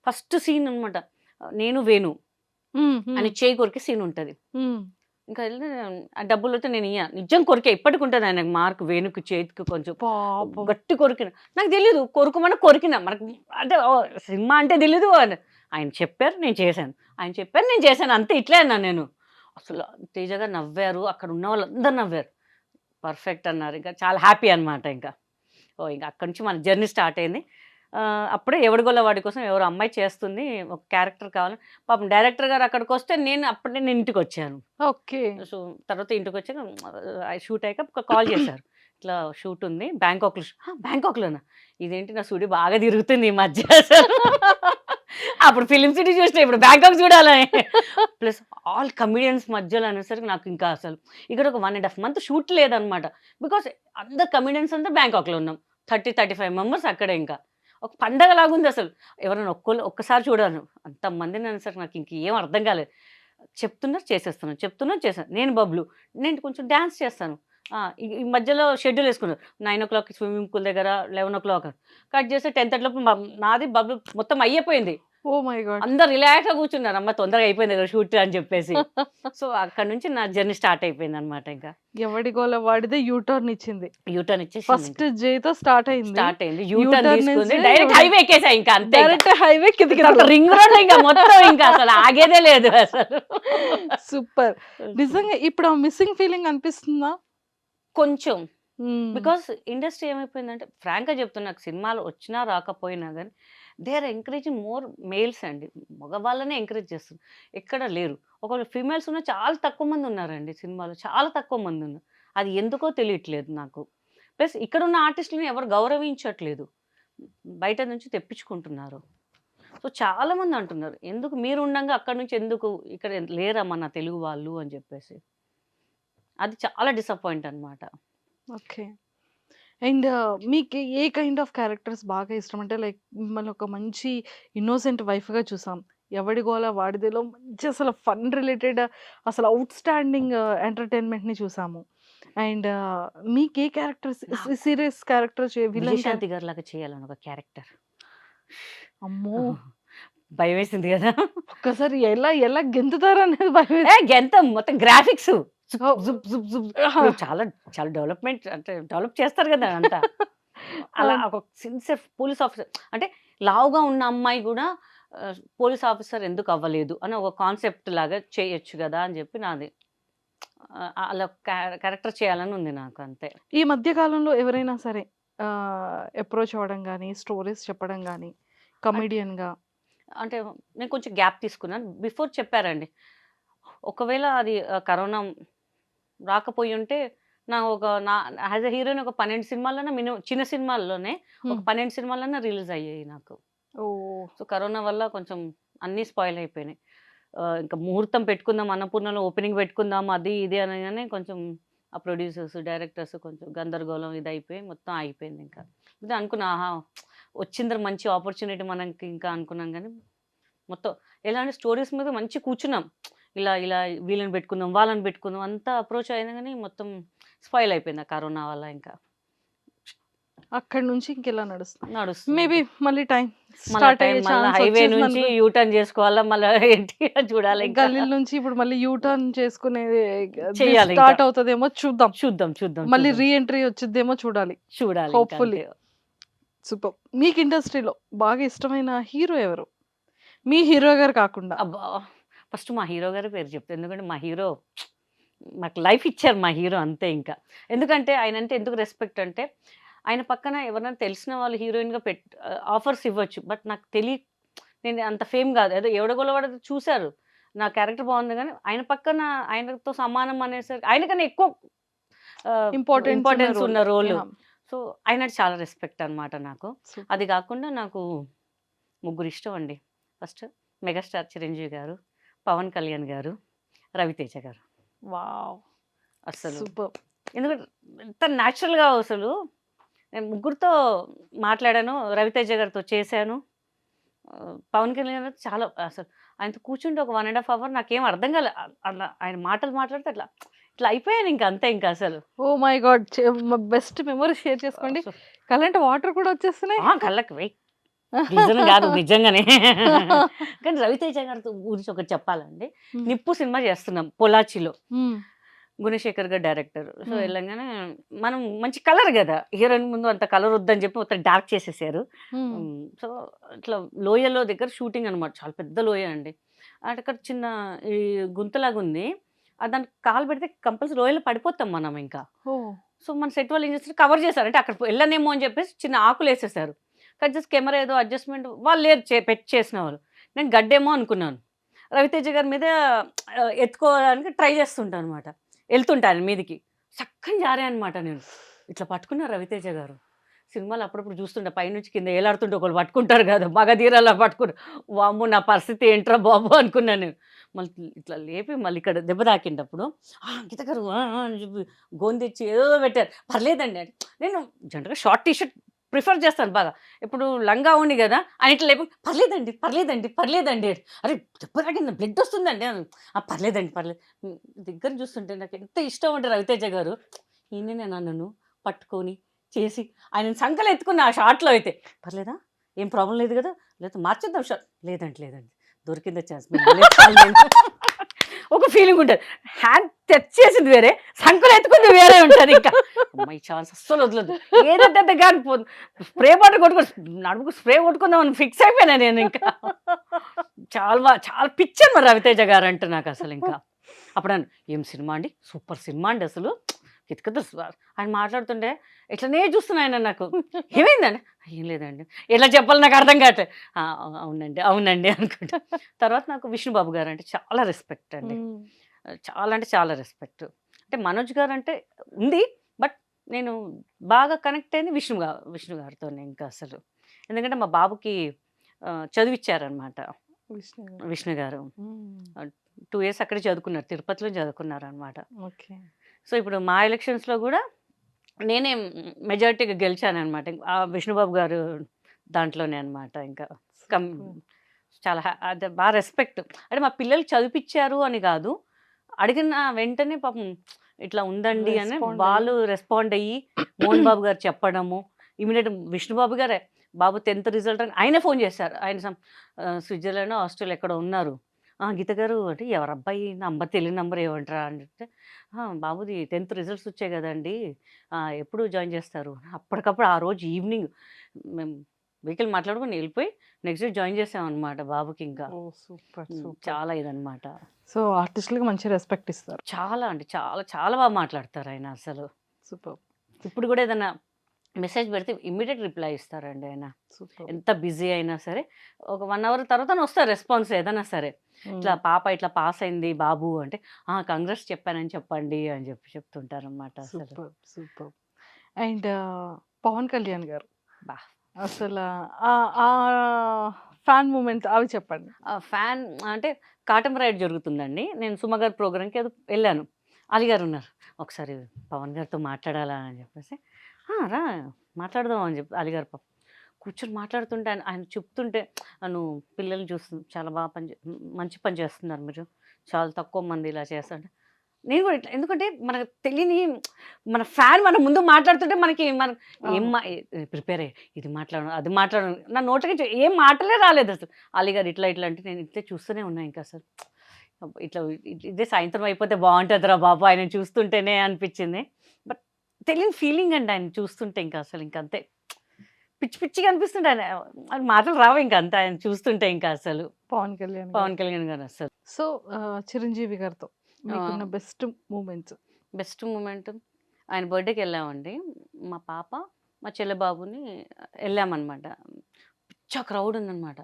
ఫస్ట్ సీన్ అనమాట. నేను వేణు అని చేయి కొరికి సీన్ ఉంటది. ఇంకా వెళ్ళి ఆ డబ్బులతో నేను ఇయ్య. నిజం కొరికా. ఇప్పటికి ఉంటది ఆయనకు మార్క్ వేణుకి చేతికి కొంచెం పాపం. గట్టి కొరికిన. నాకు తెలీదు. కొరికిన. మనకు అంటే సినిమా అంటే తెలీదు. ఆయన చెప్పారు నేను చేశాను. ఆయన చెప్పారు నేను చేశాను. అంతే ఇట్లే అన్నాను నేను. అసలు తేజ గారు నవ్వారు. అక్కడ ఉన్న వాళ్ళందరూ నవ్వారు. పర్ఫెక్ట్ అన్నారు. ఇంకా చాలా హ్యాపీ అనమాట ఇంకా. ఇంకా అక్కడి నుంచి మన జర్నీ స్టార్ట్ అయింది. అప్పుడే ఎవడిగోళ్ళ వాడి కోసం ఎవరో అమ్మాయి చేస్తుంది. ఒక క్యారెక్టర్ కావాలి. పాపం డైరెక్టర్ గారు అక్కడికొస్తే అప్పుడే నేను ఇంటికొచ్చాను. ఓకే. సో తర్వాత ఇంటికొచ్చాక షూట్ అయ్యాక కాల్ చేశారు. ఇట్లా షూట్ ఉంది బ్యాంకాక్‌లో. బ్యాంకాక్‌లోనా? ఇదేంటి నా సుడి బాగా తిరుగుతుంది ఈ మధ్య అసలు. అప్పుడు ఫిలిం సిటీ చూసిన ఇప్పుడు బ్యాంకాక్ చూడాలని. ప్లస్ ఆల్ కమిడియన్స్ మధ్యలో అనేసరికి నాకు ఇంకా అసలు ఇక్కడ ఒక 1.5 month షూట్ లేదనమాట. బికాస్ అందరు కమిడియన్స్ అందరూ బ్యాంకాక్లో ఉన్నాం. 35 మెంబర్స్ అక్కడే ఇంకా. ఒక పండగలాగుంది అసలు. ఎవరైనా ఒక్కసారి చూడాను. అంతమందిని అనేసరికి నాకు ఇంకేం అర్థం కాలేదు. చెప్తున్నారు చేసేస్తున్నాను, చెప్తున్నారు చేశాను. నేను బబ్లు. నేను కొంచెం డాన్స్ చేస్తాను. ఈ మధ్యలో షెడ్యూల్ వేసుకున్నారు. 9:00 స్విమ్మింగ్ పూల్ దగ్గర, 11:00 కట్ చేస్తే 10:30 లోపు నాది బబ్లు మొత్తం అయిపోయింది. Oh my God. అందరు రిలాక్స్‌గా కూర్చున్నారు. అమ్మ తొందరగా అయిపోయింది కదా షూట్ అని చెప్పేసి. సో అక్కడి నుంచి నా జర్నీ స్టార్ట్ అయిపోయిందనమాట ఇంకా. ఎవడి గోల వాడిదే యూటర్న్ ఇచ్చింది. యూటర్న్ ఇచ్చేసి ఫస్ట్ జేతో స్టార్ట్ అయింది. స్టార్ట్ అయింది. యూటర్న్ U-turn తీసుకుంది. నుంచి డైరెక్ట్ హైవే ఎక్కేసా ఇంకా అంతే. డైరెక్ట్ హైవే కిందకి రింగ్ రోడ్ ఇంకా మొత్తం ఇంకా అసలు ఆగేదే లేదు అసలు. సూపర్. నిజంగా ఇప్పుడు ఆ మిస్సింగ్ ఫీలింగ్ అనిపిస్తుందా? కొంచెం. బికాస్ ఇండస్ట్రీ ఏమైపోయిందంటే ఫ్రాంక్గా చెప్తున్నా, నాకు సినిమాలు వచ్చినా రాకపోయినా కానీ they are encouraging more males అండి. మగవాళ్ళనే ఎంకరేజ్ చేస్తున్నారు. ఎక్కడ లేరు. ఒకవేళ ఫీమేల్స్ ఉన్న చాలా తక్కువ మంది ఉన్నారండి సినిమాలో. చాలా తక్కువ మంది ఉన్నారు. అది ఎందుకో తెలియట్లేదు నాకు. ప్లస్ ఇక్కడున్న ఆర్టిస్టులను ఎవరు గౌరవించట్లేదు. బయట నుంచి తెప్పించుకుంటున్నారు. సో చాలామంది అంటున్నారు, ఎందుకు మీరు ఉండంగా అక్కడి నుంచి ఎందుకు ఇక్కడ లేరా మన తెలుగు వాళ్ళు అని చెప్పేసి. అది చాలా డిసప్పాయింట్ అనమాట. ఓకే. అండ్ మీకు ఏ కైండ్ ఆఫ్ క్యారెక్టర్స్ బాగా ఇష్టం? అంటే లైక్ మిమ్మల్ని ఒక మంచి ఇన్నోసెంట్ వైఫ్గా చూసాం. ఎవడి గోల వాడిదేలో మంచి అసలు ఫన్ రిలేటెడ్ అసలు అవుట్ స్టాండింగ్ ఎంటర్టైన్మెంట్ని చూసాము. అండ్ మీకు ఏ characters, serious character, villain Vijayashanti గారి లాగా చేయాలని ఒక క్యారెక్టర్. అమ్మో భయం వేసింది కదా. ఒక్కసారి ఎలా ఎలా గెంతుతారు అనేది భయం ఎంత మొత్తం గ్రాఫిక్స్ వేస్తుంది. చాలా చాలా డెవలప్మెంట్ అంటే డెవలప్ చేస్తారు కదా అంతా. అలా ఒక సిన్సియర్ పోలీస్ ఆఫీసర్ అంటే లావుగా ఉన్న అమ్మాయి కూడా పోలీస్ ఆఫీసర్ ఎందుకు అవ్వలేదు అని ఒక కాన్సెప్ట్ లాగా చేయొచ్చు కదా అని చెప్పి నాది. అలా క్యారెక్టర్ చేయాలని ఉంది నాకు అంతే. ఈ మధ్య కాలంలో ఎవరైనా సరే అప్రోచ్ అవ్వడం కానీ, స్టోరీస్ చెప్పడం కానీ, కమెడియన్గా అంటే నేను కొంచెం గ్యాప్ తీసుకున్నాను. బిఫోర్ చెప్పారండి, ఒకవేళ అది కరోనా రాకపోయి ఉంటే నా యాజ్ అ హీరోయిన్ ఒక 12 సినిమాల్లోనే మినిమం, చిన్న సినిమాల్లోనే ఒక 12 సినిమాలన్నా రిలీజ్ అయ్యాయి నాకు. ఓ సో కరోనా వల్ల కొంచెం అన్నీ స్పాయిల్ అయిపోయినాయి. ఇంకా ముహూర్తం పెట్టుకుందాం, అన్నపూర్ణలో ఓపెనింగ్ పెట్టుకుందాం అది ఇది అనగానే కొంచెం ఆ ప్రొడ్యూసర్స్, డైరెక్టర్స్ కొంచెం గందరగోళం ఇది అయిపోయి మొత్తం అయిపోయింది. ఇంకా ఇది అనుకున్నా, ఆహా వచ్చిందర మంచి ఆపర్చునిటీ మనకి ఇంకా అనుకున్నాం. కానీ మొత్తం ఎలా అంటే స్టోరీస్ మీద మంచి కూర్చున్నాం, ఇలా ఇలా వీళ్ళని పెట్టుకుందాం వాళ్ళని పెట్టుకుందాం అంతా అప్రోచ్ అయినా కానీ మొత్తం స్పాయిల్ అయిపోయింది ఆ కరోనా వల్ల. ఇంకా అక్కడి నుంచి ఇంకెలా నడుస్తుంది? నడుస్తుంది. మేబీ మళ్ళీ టైం మళ్ళా స్టార్ట్ టైం అయ్యే మళ్ళీ ఛాన్స్ హైవే నుంచి వచ్చేసింది. యూటర్న్ చేసుకోవాలా, మళ్ళీ ఏంటి చూడాలి. ఇంకా గల్లీల నుంచి ఇప్పుడు మళ్ళీ యూటర్న్ చేసుకునేది చెయ్యాలి ఇంకా. స్టార్ట్ అవుతుందేమో చూద్దాం. చూద్దాం చూద్దాం మళ్ళీ చూద్దాం. రీ ఎంట్రీ వచ్చిద్దేమో చూడాలి. చూడాలి ఇంకా hopefully. అంతే. సూపర్. మీకు ఇండస్ట్రీలో బాగా ఇష్టమైన హీరో ఎవరు? మీ హీరో గారు కాకుండా. అబ్బా ఫస్ట్ మా హీరో గారి పేరు చెప్తాను, ఎందుకంటే మా హీరో నాకు లైఫ్ ఇచ్చారు మా హీరో అంతే. ఇంకా ఎందుకంటే ఆయన అంటే ఎందుకు రెస్పెక్ట్ అంటే, ఆయన పక్కన ఎవరైనా తెలిసిన వాళ్ళు హీరోయిన్గా ఆఫర్స్ ఇవ్వచ్చు, బట్ నాకు నేను అంత ఫేమ్ కాదు. ఏదో ఎవడగొలవాడ చూశారు, నా క్యారెక్టర్ బాగుంది, కానీ ఆయన పక్కన ఆయనతో సమానం అనేసరికి ఆయనకన్నా ఎక్కువ ఇంపార్టెన్స్ ఉన్న రోల్. సో ఆయన చాలా రెస్పెక్ట్ అనమాట నాకు. అది కాకుండా నాకు ముగ్గురు ఇష్టం అండి. ఫస్ట్ మెగాస్టార్ చిరంజీవి గారు, పవన్ కళ్యాణ్ గారు, రవితేజ గారు. వావ్ అసలు సూపర్. ఎందుకంటే ఎంత న్యాచురల్గా అసలు నేను ముగ్గురితో మాట్లాడాను, రవితేజ గారితో చేశాను, పవన్ కళ్యాణ్ గారు చాలా అసలు ఆయనతో కూర్చుంటే ఒక 1.5 hour నాకేం అర్థం కాలే. అలా ఆయన మాటలు మాట్లాడితే అట్లా ఇట్లా అయిపోయాను ఇంకా అంతే. ఇంకా అసలు oh my God, best memory share చేసుకోండి. కలంటే వాటర్ కూడా వచ్చేస్తున్నాయి. కళ్ళకి వెయ్యి నిజం కాదు నిజంగానే. కానీ రవితేజ గారితో గురించి ఒకటి చెప్పాలండి. నిప్పు సినిమా చేస్తున్నాం పొలాచిలో, గుణశేఖర్ గారు డైరెక్టర్. సో వెళ్ళంగానే మనం మంచి కలర్ కదా, హీరోయిన్ ముందు అంత కలర్ వద్దని చెప్పి మొత్తం డార్క్ చేసేసారు. సో ఇట్లా లోయలో దగ్గర షూటింగ్ అనమాట, చాలా పెద్ద లోయ అండి. అక్కడ చిన్న ఈ గుంతలాగా ఉంది, దానికి కాలు పెడితే కంపల్సరీ లోయలో పడిపోతాం మనం ఇంకా. సో మన సెట్ వాళ్ళు ఏం చేస్తారు, కవర్ చేశారు, అంటే అక్కడ వెళ్ళనేమో అని చెప్పేసి చిన్న ఆకులు వేసేసారు. కానీ జస్ట్ కెమెరా ఏదో అడ్జస్ట్మెంట్ వాళ్ళు లేరు చేసిన వాళ్ళు. నేను గడ్డేమో అనుకున్నాను. రవితేజ గారి మీద ఎత్తుకోవడానికి ట్రై చేస్తుంటాను అనమాట, వెళ్తుంటాను మీదికి, చక్కని జారే అనమాట. నేను ఇట్లా పట్టుకున్నా రవితేజ గారు, సినిమాలు అప్పుడప్పుడు చూస్తుంటే పైనుంచి కింద ఏలాడుతుంటే ఒకళ్ళు పట్టుకుంటారు కదా మగధీరలా పట్టుకుని, వామ్మో నా పరిస్థితి ఏంట్రా బాబు అనుకున్నాను నేను. మళ్ళీ ఇట్లా లేపి మళ్ళీ ఇక్కడ దెబ్బ తాకిండప్పుడు గీత గారు అని చెప్పి గోన్ తెచ్చి ఏదో పెట్టారు. పర్లేదండి అని. నేను జనరల్గా షార్ట్ టీ షర్ట్ ప్రిఫర్ చేస్తాను బాగా. ఇప్పుడు లంగా ఉంది కదా అని ఇట్లా లేపు పర్లేదండి పర్లేదండి పర్లేదండి అని. అరే దెబ్బ తాకింది బ్లడ్ వస్తుందండి అని. పర్లేదండి పర్లేదు. దగ్గర చూస్తుంటే నాకు ఎంత ఇష్టం అంటే రవితేజ గారు ఈయననే నన్ను పట్టుకొని చేసి ఆయన సంకలు ఎత్తుకున్న ఆ షార్ట్లో అయితే పర్లేదా ఏం ప్రాబ్లం లేదు కదా లేదా మార్చేద్దాం షార్ట్ లేదండి లేదండి దొరికిందే ఛాన్స్ ఒక ఫీలింగ్ ఉంటుంది. హ్యాండ్ తెచ్చేసింది వేరే, సంకలు ఎత్తుకుంది వేరే ఉంటుంది. ఇంకా అమ్మాయి ఛాన్స్ అస్సలు వదలదు. ఏదంటే కానీ స్ప్రే బాటిల్ కొట్టుకుని నడుముకు స్ప్రే కొట్టుకుందామని ఫిక్స్ అయిపోయినా నేను. ఇంకా చాలా పిచ్చాను మరి రవితేజ గారు అంటే నాకు అసలు. ఇంకా అప్పుడు ఏం సినిమా అండి, సూపర్ సినిమా అండి అసలు కితకత ఆయన మాట్లాడుతుంటే ఇట్లనే చూస్తున్నా ఆయన. నాకు ఏమైందండి, ఏం లేదండి ఎలా చెప్పాలి నాకు అర్థం కావట్లేదు. అవునండి అవునండి అనుకుంటా. తర్వాత నాకు విష్ణుబాబు గారు అంటే చాలా రెస్పెక్ట్ అండి, చాలా అంటే చాలా రెస్పెక్ట్. అంటే మనోజ్ గారు అంటే ఉంది, బట్ నేను బాగా కనెక్ట్ అయింది విష్ణు గారితోనే ఇంకా అసలు. ఎందుకంటే మా బాబుకి చదివిచ్చారనమాట విష్ణు గారు. 2 years అక్కడే చదువుకున్నారు, తిరుపతిలో చదువుకున్నారు అనమాట. ఓకే. సో ఇప్పుడు మా ఎలక్షన్స్లో కూడా నేనే మెజారిటీగా గెలిచాను అనమాట. ఆ విష్ణుబాబు గారు దాంట్లోనే అనమాట. ఇంకా చాలా అది బాగా రెస్పెక్ట్. అంటే మా పిల్లలు చదివిపించారు అని కాదు, అడిగిన వెంటనే పాపం ఇట్లా ఉందండి అని వాళ్ళు రెస్పాండ్ అయ్యి మోహన్ బాబు గారు చెప్పడము. ఇమీడియట్ విష్ణుబాబు గారే బాబు 10th రిజల్ట్ అని ఆయనే ఫోన్ చేశారు. ఆయన స్విట్జర్లాండ్ ఆస్ట్రేలియా ఎక్కడ ఉన్నారు. గీత గారు అంటే ఎవరు అబ్బాయి నంబర్ తెలియని నంబర్ ఏమంటారా అని చెప్తే బాబుది 10th రిజల్ట్స్ వచ్చాయి కదండి ఎప్పుడు జాయిన్ చేస్తారు. అప్పటికప్పుడు ఆ రోజు ఈవినింగ్ మేము వెహికల్ మాట్లాడుకుని వెళ్ళిపోయి నెక్స్ట్ డే జాయిన్ చేసామన్నమాట బాబుకి. ఇంకా సూపర్ చాలా ఇదనమాట. సో ఆర్టిస్టులకు మంచి రెస్పెక్ట్ ఇస్తారు. చాలా అంటే చాలా చాలా బాగా మాట్లాడతారు ఆయన అసలు. సూపర్. ఇప్పుడు కూడా ఏదైనా మెసేజ్ పెడితే ఇమ్మీడియట్ రిప్లై ఇస్తారండి ఆయన. సూపర్. ఎంత బిజీ అయినా సరే ఒక 1 hour తర్వాత వస్తారు రెస్పాన్స్ ఏదైనా సరే. ఇట్లా పాప ఇట్లా పాస్ అయింది బాబు అంటే కంగ్రెస్ చెప్పానని చెప్పండి అని చెప్తుంటారు అనమాట అసలు. Super super. And Pawan Kalyan garu బా అసలు ఫ్యాన్ మూమెంట్ అవి చెప్పండి. ఫ్యాన్ అంటే కాటం రైడ్ జరుగుతుందండి. నేను సుమ గారి ప్రోగ్రామ్కి అది వెళ్ళాను. అలీగారు ఉన్నారు, ఒకసారి పవన్ గారితో మాట్లాడాలా అని చెప్పేసి రా మాట్లాడదాం అని చెప్పి అలీగారు పాపం కూర్చొని మాట్లాడుతుంటే ఆయన చెప్తుంటే నువ్వు పిల్లల్ని చూస్తుంది చాలా బాగా మంచి పని చేస్తున్నారు మీరు, చాలా తక్కువ మంది ఇలా చేస్తుంటే నేను కూడా ఇట్లా. ఎందుకంటే మనకు తెలియని మన ఫ్యాన్ మన ముందు మాట్లాడుతుంటే మన ఏం ప్రిపేర్ అయ్యి ఇది మాట్లాడను అది మాట్లాడను నా నోటికి ఏం మాటలే రాలేదు అసలు. అలీగారు ఇట్లా ఇట్లా అంటే నేను ఇట్లా చూస్తూనే ఉన్నా. ఇంకా అసలు ఇట్లా ఇదే సాయంత్రం అయిపోతే బాగుంటుందిరా బాబు ఆయన చూస్తుంటేనే అనిపించింది. బట్ తెలియని ఫీలింగ్ అండి ఆయన చూస్తుంటే. ఇంకా అసలు ఇంకంతే పిచ్చి పిచ్చిగా అనిపిస్తుంటే ఆయన మాటలు రావు ఇంకా అంతే ఆయన చూస్తుంటే. ఇంకా అసలు పవన్ కళ్యాణ్ గారు అసలు. సో చిరంజీవి గారితో మీకున్న బెస్ట్ మూమెంట్ ఆయన బర్త్డేకి వెళ్ళామండి. మా పాప మా చెల్లె బాబుని వెళ్ళామన్నమాట. పిచ్చా క్రౌడ్ ఉందన్నమాట.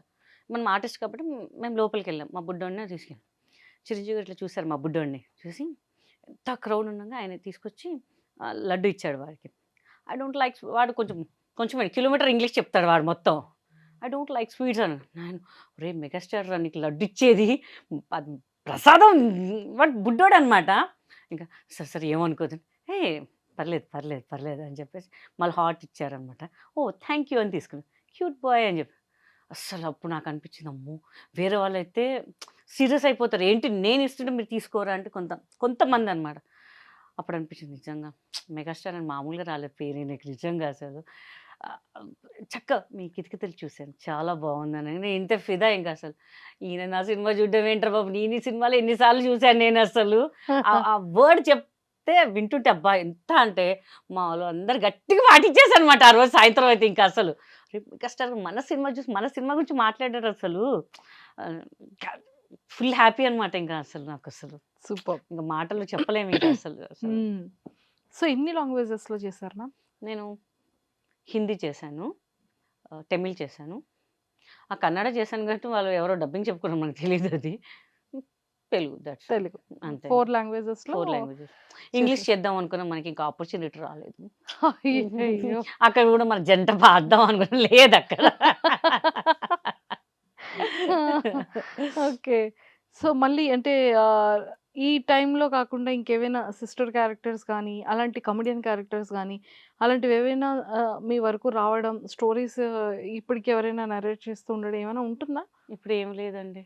మనం ఆర్టిస్ట్ కాబట్టి మేము లోపలికి వెళ్ళాం. మా బుడ్డోడిని తీసుకెళ్ళాం. చిరంజీవి గారు ఇట్లా చూశారు మా బుడ్డోడిని చూసి, ఎంత క్రౌడ్ ఉండగా ఆయన తీసుకొచ్చి లడ్డు ఇచ్చాడు వాడికి. ఐ డోంట్ లైక్ వాడు కొంచెం కిలోమీటర్ ఇంగ్లీష్ చెప్తాడు వాడు మొత్తం. ఐ డోంట్ లైక్ స్వీట్స్ అని. నేను రే మెగాస్టార్ రా నీకు లడ్డు ఇచ్చేది అది ప్రసాదం వాడు బుడ్డోడు అనమాట. ఇంకా సరే ఏమనుకోదు పర్లేదు అని చెప్పేసి మళ్ళీ హాట్ ఇచ్చారనమాట. థ్యాంక్ యూ అని తీసుకున్నాను. క్యూట్ బాయ్ అని చెప్పి అస్సలు అప్పుడు నాకు అనిపించింది అమ్మో వేరే వాళ్ళైతే సీరియస్ అయిపోతారు, ఏంటి నేను ఇస్తుంటే మీరు తీసుకోరా అంటే కొంతమంది అనమాట. అప్పుడు అనిపించింది నిజంగా మెగాస్టార్ అని మామూలుగా రాలేదు పేరు నాకు నిజంగా అసలు. మీ కితకితలు చూశాను చాలా బాగుందని నేను ఇంత ఫిదా. ఇంకా అసలు ఈయన నా సినిమా చూడడం ఏంటారు బాబు, నేను ఈ సినిమాలో ఎన్నిసార్లు చూశాను నేను అసలు. ఆ వర్డ్ చెప్తే వింటుంటే అబ్బా ఎంత అంటే మా వాళ్ళు అందరు గట్టిగా పాటించేసారు అనమాట ఆ రోజు సాయంత్రం అయితే. ఇంకా అసలు మెగాస్టార్ మన సినిమా గురించి మాట్లాడారు అసలు. ఫుల్ హ్యాపీ అనమాట. ఇంకా అసలు నాకు అసలు సూపర్. ఇంకా మాటలు చెప్పలేము ఇంకా అసలు. సో ఎన్ని లాంగ్వేజెస్లో చేశారు మ్యామ్? నేను హిందీ చేశాను, తమిళ్ చేశాను, కన్నడ చేశాను కాబట్టి వాళ్ళు ఎవరో డబ్బింగ్ చెప్పుకున్నారు మనకు తెలియదు అది. తెలుగు, దట్స్ తెలుగు అంతే. 4 లాంగ్వేజెస్ లో 4 లాంగ్వేజెస్. ఇంగ్లీష్ చేద్దాం అనుకున్నాం, మనకి ఇంకా ఆపర్చునిటీ రాలేదు. అయ్యయ్యో. అక్కడ కూడా మన జంట పాడదాం అనుకున్నా, లేదు అక్కడ. ఓకే. సో మళ్ళీ అంటే ఈ టైంలో కాకుండా ఇంకేవైనా సిస్టర్ క్యారెక్టర్స్ కానీ, అలాంటి కమెడియన్ క్యారెక్టర్స్ గానీ, అలాంటివి ఏవైనా మీ వరకు రావడం, స్టోరీస్ ఇప్పటికి ఎవరైనా నరేట్ చేస్తూ ఉండడం ఏమైనా ఉంటుందా? ఇప్పుడు ఏం లేదండి.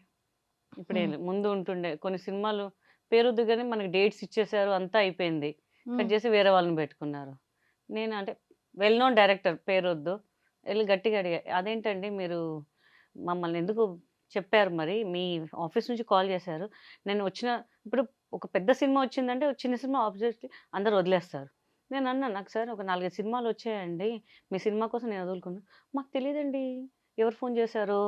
ఇప్పుడేం లేదు. ముందు ఉంటుండే. కొన్ని సినిమాలు పేరొద్దు గాని మనకి డేట్స్ ఇచ్చేసారు, అంతా అయిపోయింది. కట్ చేసి వేరే వాళ్ళని పెట్టుకున్నారు. నేను అంటే వెల్ నోన్ డైరెక్టర్ పేరొద్దు. ఎళ్లి గట్టిగా అడిగా, "అదేంటండి మీరు మమ్మల్ని ఎందుకు చెప్పారు మరి? మీ ఆఫీస్ నుంచి కాల్ చేశారు. నేను వచ్చిన ఇప్పుడు ఒక పెద్ద సినిమా వచ్చిందంటే, ఒక చిన్న సినిమా ఆబ్వియస్లీ అందరూ వదిలేస్తారు." నేనన్నా, "నాకు సార్ ఒక 4, 5 సినిమాలు వచ్చాయండి. మీ సినిమా కోసం నేను వదులుకున్నా." "మాకు తెలీదండి. ఎవరు ఫోన్ చేశారో?"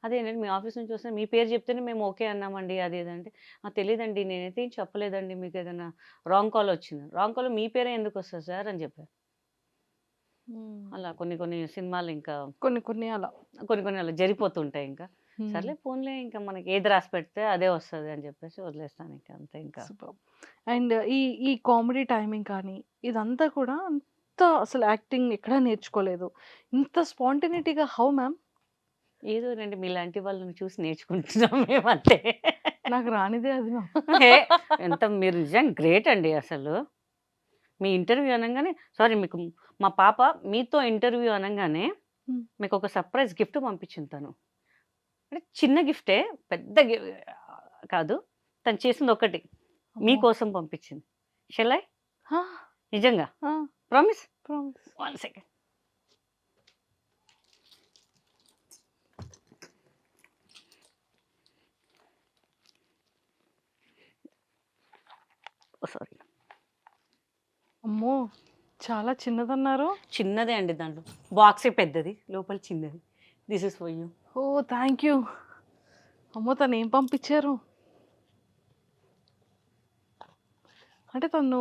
"అదేనండి మీ ఆఫీస్ నుంచి వస్తే మీ పేరు చెప్తేనే మేము ఓకే అన్నామండి." అది ఇది అంటే, తెలీదండి. నేనైతే ఏం చెప్పలేదండి. మీకు ఏదైనా రాంగ్ కాల్ వచ్చిందా?" "రాంగ్ కాల్ మీ పేరే ఎందుకు వస్తది సార్" అని చెప్పారు. అలా కొన్ని కొన్ని సినిమాలు ఇంకా కొన్ని కొన్ని అలా. కొన్ని అలా జరిగిపోతుంటాయి ఇంకా. హ్మ్. సర్లే పోన్లే, ఇంకా మనకి ఏది రాసి పెడితే అదే వస్తది అని చెప్పేసి వదిలేస్తాను ఇంకా, అంతే ఇంకా. సూపర్. అండ్ ఈ ఈ కామెడీ టైమింగ్ కానీ, ఇదంతా కూడా అంత అసలు యాక్టింగ్ ఎక్కడా నేర్చుకోలేదు. ఇంత స్పాంటేనిటీగా హౌ మ్యామ్? ఏదో రండి మీలాంటి వాళ్ళని చూసి నేర్చుకుంటున్నాం మేమంతే. నాకు రానిదే అది మ్యామ్. హే! ఎంత మీరు నిజంగా గ్రేట్ అండి అసలు. మీ ఇంటర్వ్యూ అనంగానే సారీ, మీకు మా పాప మీతో ఇంటర్వ్యూ అనంగానే హ్మ్. మీకొక సర్ప్రైజ్ గిఫ్ట్ పంపించింది తను. అంటే చిన్న గిఫ్టే, పెద్ద కాదు. తను చేసింది ఒకటి. అమ్మో! మీకోసం పంపించింది. Shall I? ఆ! నిజంగా. ఆ! ప్రామిస్? ప్రామిస్. 1 సెకండ్. ఓహ్! సారీ. అమ్మో! చాలా చిన్నదన్నారు. చిన్నదే అండి దాంట్లో. బాక్సే పెద్దది. లోపల చిన్నది. This is for you. Oh! Thank you. అమ్మో! తనేం పంపించారు? అంటే తను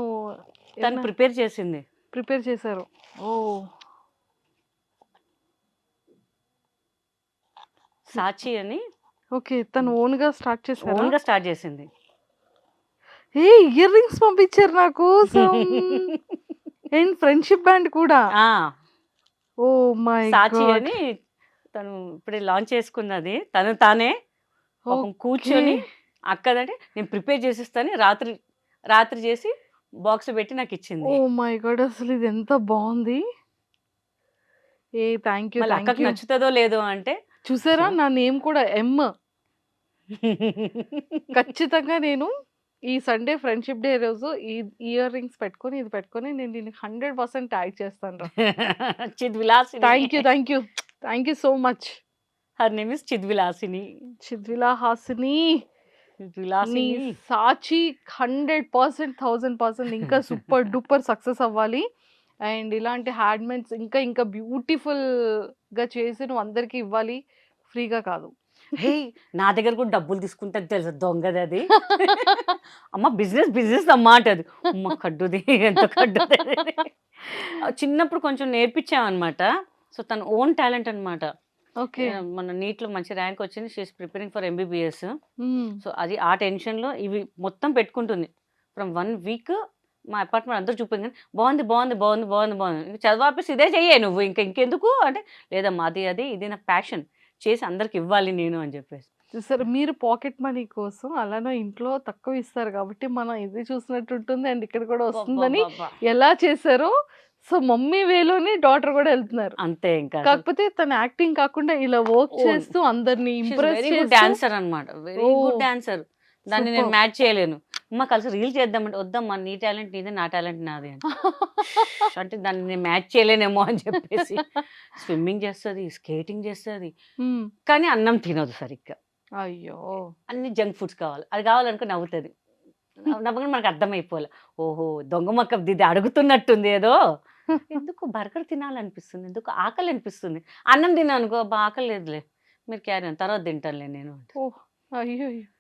తను ఏమైనా ప్రిపేర్ చేసింది. ప్రిపేర్ చేశారు. ఓహ్! సాచి అని ఓకే. తను ఓన్‌గా స్టార్ట్ చేశారా? ఓన్‌గా స్టార్ట్ చేసింది. ఏ ఇయర్ రింగ్స్ పంపించారు నా కోసం. అండ్ ఫ్రెండ్‌షిప్ బ్యాండ్ కూడా. ఆ! Oh my Sachi God! అని తను ఇప్పుడే లాంచ్ చేసుకున్నది. తను తానే పాపం కూర్చొని ఓకే. అక్కదంటే నేను ప్రిపేర్ చేసిస్తాను, రాత్రి చేసి బాక్స్ పెట్టి నాకిచ్చింది. Oh my God! అసలు ఇది ఎంత బావుంది. Thank you. మళ్ళీ థ్యాంక్ అక్కకి యూ. నచ్చుతదో లేదో అంటే చూసారా సో నా నేమ్ కూడా ఎమ్. ఖచ్చితంగా నేను ఈ సండే ఫ్రెండ్‌షిప్ డే రోజు ఈ ఇయర్ రింగ్స్ పెట్టుకొని, ఇది పెట్టుకొని నేను దీనికి 100% ట్యాగ్ చేస్తానురా. Chidvilasini. Thank you. Thank you. Thank you so much. Her name is Chidvilasini. Chidvila Hasini. నీ చిద్విలాసిని. సాచి 100%, 1000% ఇంకా సూపర్ డూపర్ సక్సెస్ అవ్వాలి. అండ్ ఇలాంటి హ్యాండ్‌మేడ్స్ ఇంకా ఇంకా బ్యూటిఫుల్‌గా చేసి నువ్వు అందరికి ఇవ్వాలి. ఫ్రీగా కాదు. హే! నా దగ్గర కూడా డబ్బులు తీసుకుంటది తెలుసా దొంగదది. అమ్మ బిజినెస్ అమ్మా అంటది. అమ్మ కడ్డుది ఎంత కడ్డుది. చిన్నప్పుడు కొంచెం నేర్పించామనమాట. సో తన ఓన్ టాలెంట్ అనమాట. ఓకే. మన నీట్‌లో మంచి ర్యాంక్ వచ్చింది. She is preparing for MBBS. హ్మ్. సో అది ఆ టెన్షన్‌లో ఇవి మొత్తం పెట్టుకుంటుంది. ఫ్రమ్ 1 వీక్ మా అపార్ట్మెంట్ అందరూ చూపించగానే బాగుంది. ఇంక చదువాపేసి ఇదే చెయ్యే నువ్వు ఇంకెందుకు అంటే, లేదమ్మా అది ఇది నా ప్యాషన్. చేసి అందరికి ఇవ్వాలి నేను అని చెప్పేసి. చూసారా మీరు పాకెట్ మనీ కోసం అలానే ఇంట్లో తక్కువ ఇస్తారు కాబట్టి మనం ఇది చూసినట్టు ఉంటుంది. అండ్ ఇక్కడ కూడా వస్తుందని అబ్బబ్బబ్బా! ఎలా చేశారో సో మమ్మీ వేలోనే డాటర్ కూడా వెళ్తున్నారు. అంతే ఇంకా. కాకపోతే తన యాక్టింగ్ కాకుండా ఇలా వర్క్ ఓన్. చేస్తూ అందరిని she is impress very good చేస్తూ డాన్సర్ అనమాట. వెరీ గుడ్ ఓహ్! డాన్సర్. దాన్ని నేను సూపర్. మ్యాచ్ చేయలేను. అమ్మ కలిసి రీల్ చేద్దామంటే, వద్దమ్మా నీ టాలెంట్ నీదే, నా టాలెంట్ నాది అని. అంటే దాన్ని నేను మ్యాచ్ చేయలేనేమో అని చెప్పేసి స్విమ్మింగ్ చేస్తది, స్కేటింగ్ చేస్తది. హ్మ్. కానీ అన్నం తినదు సరిగ్గా. అయ్యో! అన్ని జంక్ ఫుడ్స్ కావాలి. అది కావాలనుకో నవ్వుతది. నవ్వగానే మనకు అర్థమైపోవాలి. ఓహో! దొంగ మొక్కది ఇది అడుగుతున్నట్టుంది ఏదో. ఎందుకు బర్గర్ తినాలనిపిస్తుంది. ఎందుకు ఆకలి అనిపిస్తుంది. అన్నం తిన్నా అనుకో, అబ్బా ఆకలి లేదులే. మీరు క్యారీ ఆన్ తర్వాత తింటానులే నేను అంట. ఓహ్! అయ్యయ్యో!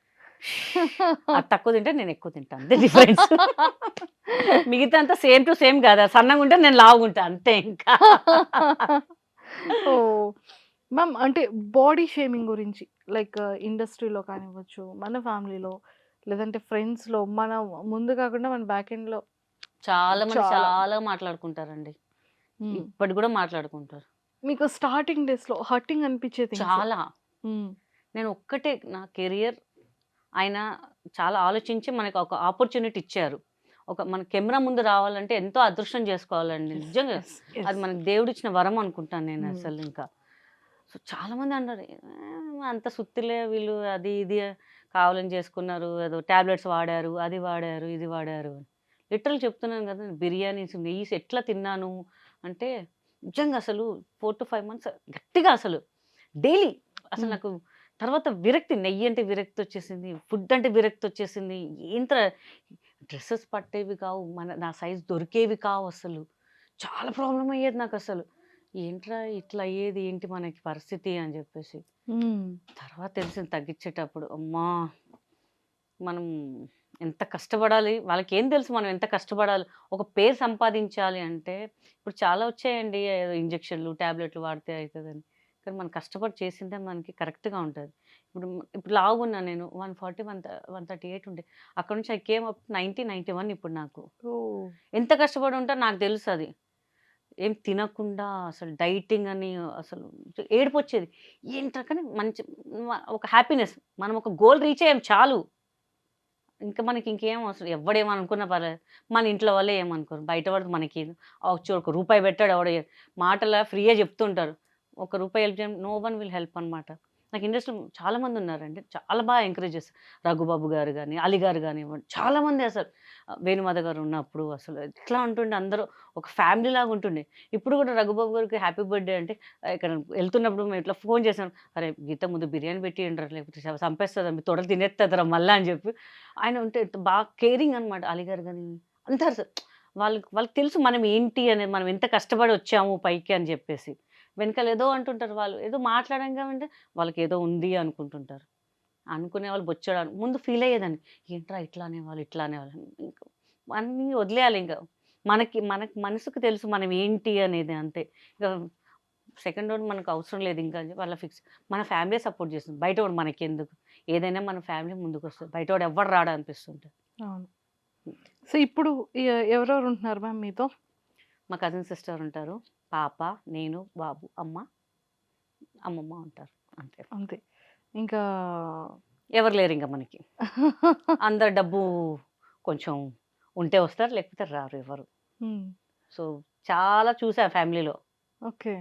అది తక్కువ తింటే నేను ఎక్కువ తింటా. అంతే డిఫరెన్స్. మిగతా అంతా సేమ్ టు సేమ్ కాదా. సన్నగా ఉంటే నేను లావుగుంటా అంతే ఇంకా. ఓహ్! మ్యామ్ అంటే బాడీ షేమింగ్ గురించి లైక్ ఇండస్ట్రీలో కానివ్వచ్చు, మన ఫ్యామిలీలో లేదంటే ఫ్రెండ్స్‌లో మన ముందు కాకుండా మన బ్యాక్ ఎండ్‌లో చాలా మంది చాలా. చాలా మాట్లాడుకుంటారండి. హ్మ్. ఇప్పటికి కూడా మాట్లాడుకుంటారు. మీకు స్టార్టింగ్ డేస్‌లో హర్టింగ్ అనిపించే థింగ్స్. చాలా. హ్మ్. నేను ఒక్కటే నా కెరియర్ ఆయన చాలా ఆలోచించి మనకు ఒక ఆపర్చునిటీ ఇచ్చారు. మన కెమెరా ముందు రావాలంటే ఎంతో అదృష్టం చేసుకోవాలండి. నిజంగా యెస్. యెస్. అది మనకు దేవుడిచ్చిన వరం అనుకుంటాను నేను హ్మ్. అసలు ఇంకా. సో చాలామంది అన్నారు, అంత సుత్తిలే వీళ్ళు అది ఇది కావాలని చేసుకున్నారు. ఏదో టాబ్లెట్స్ వాడారు, అది వాడారు, ఇది వాడారు అని. లిటరల్ చెప్తున్నాను కదా! బిర్యానీస్, నెయ్యిస్ ఎట్లా తిన్నాను అంటే నిజంగా అసలు 4-5 మంత్స్ గట్టిగా అసలు డైలీ అసలు హ్మ్. నాకు తర్వాత విరక్తి. నెయ్యి అంటే విరక్తి వచ్చేసింది. ఫుడ్ అంటే విరక్తి వచ్చేసింది. ఏంట్రా డ్రెసెస్ పట్టేవి కావు. నా సైజ్ దొరికేవి కావు అసలు. చాలా ప్రాబ్లమ్ అయ్యేది నాకసలు. ఏంట్రా ఇట్లా అయ్యేది ఏంటి మనకి పరిస్థితి అని చెప్పేసి. హ్మ్. తర్వాత తెలిసింది తగ్గించేటప్పుడు. అమ్మా! మనం ఎంత కష్టపడాలి. వాళ్ళకేం తెలుసు మనం ఎంత కష్టపడాలి. ఒక పేరు సంపాదించాలి అంటే ఇప్పుడు చాలా వచ్చాయండి. ఏదో ఇంజెక్షన్‌లు, టాబ్లెట్‌లు వాడితే అయితదని. కానీ మనం కష్టపడి చేసిందే మనకి కరెక్ట్‌గా ఉంటది. ఇప్పుడు లావుగున్నా నేను 140, 138 ఉండే. అక్కడి నుంచి ఐ కేమ్ అప్ 90, 91 ఇప్పుడు నాకు. ఓహ్! ఎంత కష్టపడి ఉంటానో నాకు తెలుసది. ఏం తినకుండా అసలు డైటింగ్ అని అసలు ఏడుపొచ్చేది. ఏంట్రా కానీ మంచి ఒక హ్యాపీనెస్. మనం ఒక గోల్ రీచ్ అయ్యాం చాలు. ఇంకా మనకి ఇంకేం అవసరం. ఎవ్వడేమనుకున్నా పర్లేదు. మన ఇంట్లో వాళ్ళే ఏమనుకోరు. బయట వాడికి మనకేంది. ఒక రూపాయి పెట్టాడు ఎవడో మాటలా ఫ్రీగా చెప్తుంటారు. ఒక రూపాయి హెల్ప్ చేయండి. నో వన్ విల్ హెల్ప్ అనమాట. నాకు ఇండస్ట్రీలో చాలా మంది ఉన్నారండి. చాలా బాగా ఎంకరేజ్ చేస్తారు. రఘుబాబు గారు గాని, అలీ గారు గానివ్వండి, చాలామంది అసలు వేణుమాధవ్ గారు ఉన్నప్పుడు అసలు ఎట్లా ఉంటుండే అందరూ ఒక ఫ్యామిలీ లాగా ఉంటుండే. ఇప్పుడు కూడా రఘుబాబు గారికి హ్యాపీ బర్త్‌డే అంటే ఇక్కడ వెళ్తున్నప్పుడు మేము ఇట్లా ఫోన్ చేసాం. "అరే! గీత ముందు బిర్యానీ పెట్టియండిరా లేకపోతే చంపేస్తదా మీ తొడలు తినేస్తదిరా మళ్ళా" అని చెప్పి ఆయన ఉంటే బాగా కేరింగ్ అనమాట. అలీగారు గాని అందరు వాళ్ళకి తెలుసు మనం ఏంటి అనేది. మనం ఎంత కష్టపడి వచ్చాము పైకి అని జెప్పేసి. వెనకాల ఏదో అంటుంటారు వాళ్ళు. ఏదో మాట్లాడంగా అంటే వాళ్ళకేదో ఉంది అనుకుంటుంటారు. అనుకునేవాళ్ళు బొచ్చెడు ముందు ఫీల్ అయ్యేదాన్ని. ఏంట్రా ఇట్లా అనేవాళ్ళు, ఇట్లా అనేవాళ్ళు. ఇంక అన్నీ వదిలేయాలి ఇంక. మనకి మనసుకు తెలుసు మనం ఏంటి అనేది అంతే. ఇక సెకండ్ రౌండ్ మనకు అవసరం లేదు ఇంకా అని చెప్పి అలా ఫిక్స్. మన ఫ్యామిలీయే సపోర్ట్ చేస్తుంది. బయటోడు మనకెందుకు? ఏదైనా మన ఫ్యామిలీ ముందుకొస్తది. బయటోడు ఎవ్వడు రాడు అనిపిస్తుంటది. అవును. సో ఇప్పుడు ఎవరెవరు ఉంటున్నారు మ్యామ్ మీతో? మా కజిన్ సిస్టర్ ఉంటారు. పాప, నేను, బాబు, అమ్మమ్మ ఉంటారు. అంతే. అంతే. ఇంకా ఎవరు లేరింక మనకి. అందరు డబ్బు కొంచెం ఉంటే వస్తారు. లేకపోతే రారు ఎవరు. హ్మ్. సో, చాలా చూసా ఫ్యామిలీలో. ఓకే.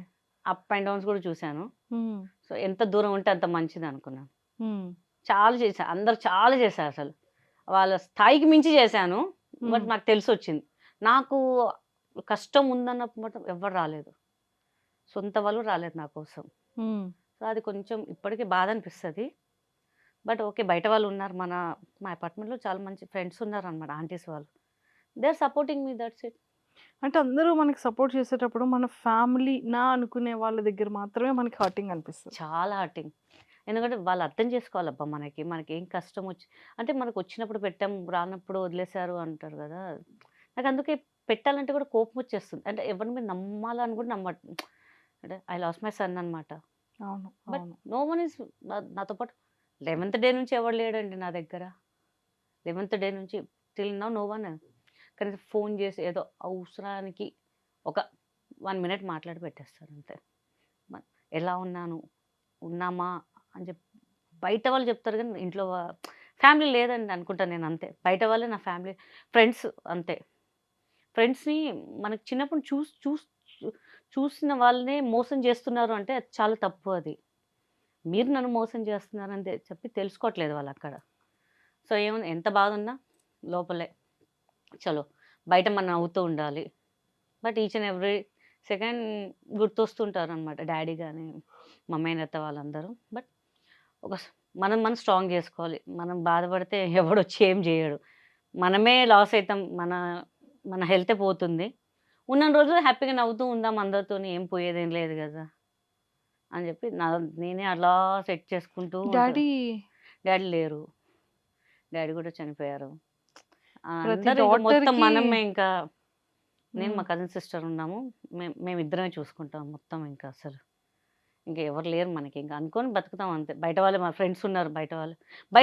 అప్ అండ్ డౌన్స్ కూడా చూసాను. హ్మ్. సో, ఎంత దూరం ఉంటే అంత మంచిదనుకున్నాను. హ్మ్. చాలా చేశా. అందరూ చాలా చేశారు అసలు. వాళ్ళ స్థాయికి మించి చేశాను. బట్ హ్మ్. నాకు తెలిసొచ్చింది. నాకు కష్టం ఉందన్నప్పుడు మాత్రం ఎవ్వరు రాలేదు. సొంత వాళ్ళు రాలేదు నా కోసం. హ్మ్. సో, అది కొంచెం ఇప్పటికి బాధనిపిస్తది. But okay. బయట వాళ్ళున్నారు. మా అపార్ట్మెంట్‌లో చాలా మంచి ఫ్రెండ్స్ ఉన్నారనమాట. ఆంటీస్ వాళ్ళు. They are supporting me that's it. అంటే అందరూ మనకి సపోర్ట్ చేసేటప్పుడు మన ఫ్యామిలీ అనుకునే వాళ్ళ దగ్గర మాత్రమే మనకి హర్టింగ్ అనిపిస్తది. చాలా హర్టింగ్. ఎందుకంటే వాళ్ళు అర్థం చేసుకోవాలబ్బా మనకేం కష్టమొచ్చి అంటే మనకొచ్చినప్పుడు పెట్టాం, రానప్పుడు వదిలేసారు అంటారు గదా! నాకందుకే పెట్టాలంటే కూడా కోపమొచ్చేస్తుంది. అంటే ఎవరి మీద నమ్మాలని కూడా అంటే ఐ లాస్ట్ మై సన్ అనమాట. అవును. బట్ అవును. నో వన్ ఈస్ నాతో పాటు 11థ్ డే నుంచి ఎవడు లేడండి నా దగ్గర. 11థ్ డే నుంచి టిల్ నౌ నో వన్. కనీసం ఫోన్ చేసి ఏదో అవసరానికి ఒక 1 మినిట్ మాట్లాడి పెట్టేస్తారు అంతే. మ ఎలా ఉన్నాను? ఉన్నామా? అని బయట వాళ్ళు చెప్తారు గానీ ఇంట్లో ఫ్యామిలీ లేదండి అనుకుంటా నేను అంతే. బయట వాళ్ళే నా ఫ్యామిలీ. ఫ్రెండ్స్ అంతే. ఫ్రెండ్స్‌ని మనకు చిన్నప్పుడు చూసిన వాళ్ళనే మోసం చేస్తున్నారు అంటే అది చాలా తప్పు అది. మీరు నన్ను మోసం చేస్తున్నారని చెప్పి తెలుసుకోవట్లేదు వాళ్ళక్కడ. సో, ఏముంది ఎంత బాధున్నా లోపలే. చలో బయట మనం నవ్వుతూ ఉండాలి. But each and every second గుర్తొస్తుంటారనమాట డ్యాడీ గాని, మమ్మీ, అత్త వాళ్ళందరూ. బట్ ఒక మనం స్ట్రాంగ్ చేసుకోవాలి. మనం బాధపడితే ఎవడొచ్చి ఏం చేయడు. మనమే లాస్ అయితాం. మన హెల్తే పోతుంది. ఉన్నన్ని రోజులు హ్యాపీగా నవ్వుతూ ఉందాం అందరితోని. ఏం పోయేదేం లేదు గదా! అని చెప్పి నేనే అలా సెట్ చేసుకుంటూ ఉంటా. డ్యాడీ డ్యాడీ లేరు. డ్యాడీ కూడా చనిపోయారు. ప్రతి అందరూ ఇంక మొత్తం డాటర్‌కి మనమే ఇంకా నేను, మా హ్మ్. కజిన్ సిస్టర్ ఉన్నాము. మేమిద్దరమే చూసుకుంటాం మొత్తం ఇంకా అసలు. ఇంకా ఎవరు లేరు మనకి, ఇంకా అనుకొని బతుకుతాం అంతే. బయట వాళ్ళు మా ఫ్రెండ్స్ ఉన్నారు, బయట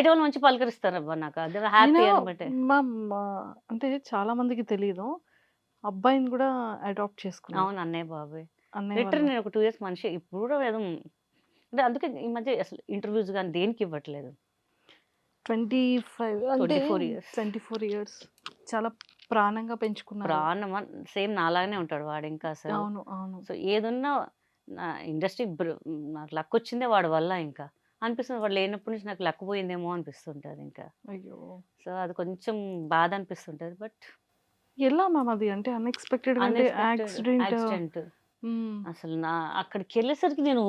వాళ్ళు మంచి పలకరిస్తారు అబ్బా, నాకు అది హ్యాపీ అయినా అనబట్టే. మా అంటే చాలా మందికి తెలీదు. అబ్బాయిని కూడా అడాప్ట్ చేసుకున్నారు. అవును, అన్నయ్య బాబాయ్. అన్నయ్య లిటరల్ వాళ్ళు. నేను ఒక 2 ఇయర్స్ మనిషి ఇప్పుడు కూడా ఏదో అంటే అందుకే ఈ మధ్య అసలు ఇంటర్వ్యూస్ కానీ దేనికి ఇవ్వట్లేదు. 25 అంటే 24 years. 24 ఇయర్స్. చాలా ప్రాణంగా పెంచుకున్నారు. ప్రాణం సేమ్ నాలాగానే ఉంటాడు వాడు ఇంకా అసలు. అవును. అవును. సో ఏదున్నా నా ఇండస్ట్రీ నాకు లక్ వచ్చిందే వాడి వల్ల ఇంకా అనిపిస్తుంది. వాడు లేనప్పటి నుంచి నాకు లక్ పోయిందేమో అనిపిస్తుంటుంది ఇంకా. అయ్యో! సో అది కొంచెం బాధ అనిపిస్తుంటుంది. బట్ ఎలా మ్యామ్ అది? అంటే అన్‌ఎక్స్‌పెక్టెడ్‌గా అంటే యాక్సిడెంట్. యాక్సిడెంట్ హ్మ్. అసలు అక్కడికి వెళ్ళేసరికి నేను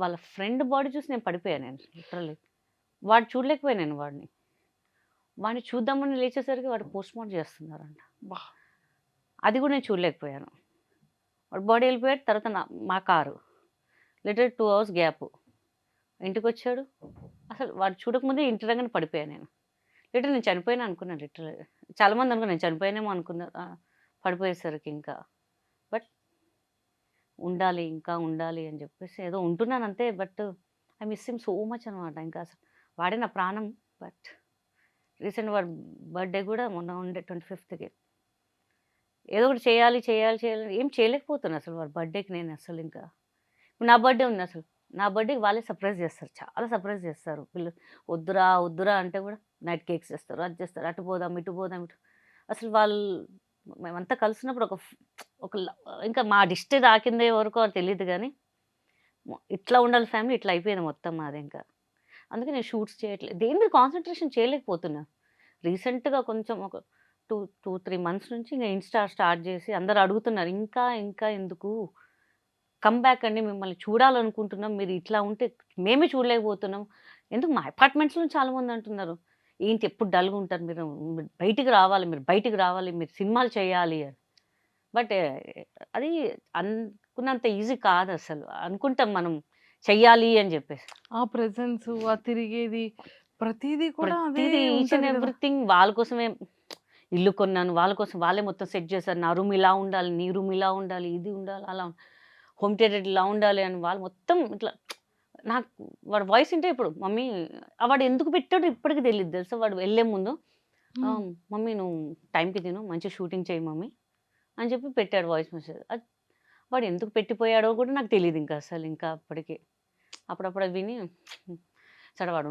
వాళ్ళ ఫ్రెండ్ బాడీ చూసి నేను పడిపోయాను. నేను లిటరల్లీ వాడు చూడలేకపోయాను వాడిని చూద్దామని లేచేసరికి వాడు పోస్ట్ మార్టం చేస్తున్నారంట. అబ్బా! అది కూడా నేను చూడలేకపోయాను. వాడు బాడీ వెళ్ళిపోయాడు. తర్వాత మా కారు లిటరల్ 2 hours గ్యాప్. ఇంటికి వచ్చాడు. అసలు వాడు చూడకముందే ఇంటి దగ్గర పడిపోయాను నేను. నేను చనిపోయినా అనుకున్నాను. చాలామంది అనుకున్నాను నేను చనిపోయానేమో అనుకున్నా పడిపోయేసరికి ఇంకా. బట్ ఉండాలి, ఇంకా ఉండాలి అని చెప్పేసి ఏదో ఉంటున్నాను అంతే. But I miss him so much అనమాట. ఇంకా అసలు వాడే నా ప్రాణం. బట్ రీసెంట్ వాడి బర్త్డే కూడా మొన్న ఉండే 25th ఏదో ఒకటి చేయాలి ఏం చేయలేకపోతున్నాను అసలు వాడి బర్త్డేకి. నేను అసలు ఇంకా ఇప్పుడు నా బర్త్డే ఉంది, అసలు నా బర్త్డేకి వాళ్ళే సర్ప్రైజ్ చేస్తారు, చాలా సర్ప్రైజ్ చేస్తారు. వద్దురా అంటే కూడా నైట్ కేక్స్ చేస్తారు, అది చేస్తారు, అటు పోదాం ఇటు అసలు వాళ్ళు మేమంతా కలిసినప్పుడు ఒక ఇంకా మా డిస్టే దాకిందే వరకు అది తెలియదు కానీ ఇట్లా ఉండాలి ఫ్యామిలీ, ఇట్లా అయిపోయింది మొత్తం మాది ఇంకా. అందుకే నేను షూట్స్ చేయట్లేదు, దేని మీద కాన్సన్ట్రేషన్ చేయలేకపోతున్నా. రీసెంట్గా కొంచెం ఒక 2-3 months నుంచి ఇంకా ఇన్స్టా స్టార్ట్ చేసి అందరు అడుగుతున్నారు, ఇంకా ఎందుకు కమ్బ్యాక్ అండి, మిమ్మల్ని చూడాలనుకుంటున్నాం, మీరు ఇట్లా ఉంటే మేమే చూడలేకపోతున్నాం. ఎందుకు మా అపార్ట్మెంట్స్లో చాలామంది అంటున్నారు, ఏంటి ఎప్పుడు డల్గా ఉంటారు మీరు బయటికి రావాలి, మీరు సినిమాలు చేయాలి అని. బట్ అది అనుకున్నంత ఈజీ కాదు అసలు. అనుకుంటాం మనం చెయ్యాలి అని చెప్పేసి. ఆ ప్రెజెన్స్, ఆ తిరిగేది ప్రతీదీ కూడా అదే ప్రతిదీ ఈచ్ అండ్ ఉంటది కదా! ఎవ్రీథింగ్ వాళ్ళ కోసమే. ఇల్లు కొన్నాను, వాళ్ళ కోసం వాళ్ళే మొత్తం సెట్ చేశారు. నా రూమ్ ఇలా ఉండాలి, నీ రూమ్ ఇలా ఉండాలి, ఇది ఉండాలి, అలా హోమ్ థియేటర్ ఇలా ఉండాలి అని వాళ్ళు మొత్తం ఇట్లా. నాకు వాడు వాయిస్ వింటే ఇప్పుడు మమ్మీ వాడు ఎందుకు పెట్టాడో ఇప్పటికి తెలియదు తెలుసా. వాడు వెళ్ళే ముందు హ్మ్. మమ్మీ నువ్వు టైంకి తిను, మంచి షూటింగ్ చేయి మమ్మీ అని చెప్పి పెట్టాడు వాయిస్ మెసేజ్. అది వాడు ఎందుకు పెట్టిపోయాడో కూడా నాకు తెలియదు ఇంకా అసలు. ఇంకా అప్పటికి అప్పుడప్పుడు అది విని సరే వాడు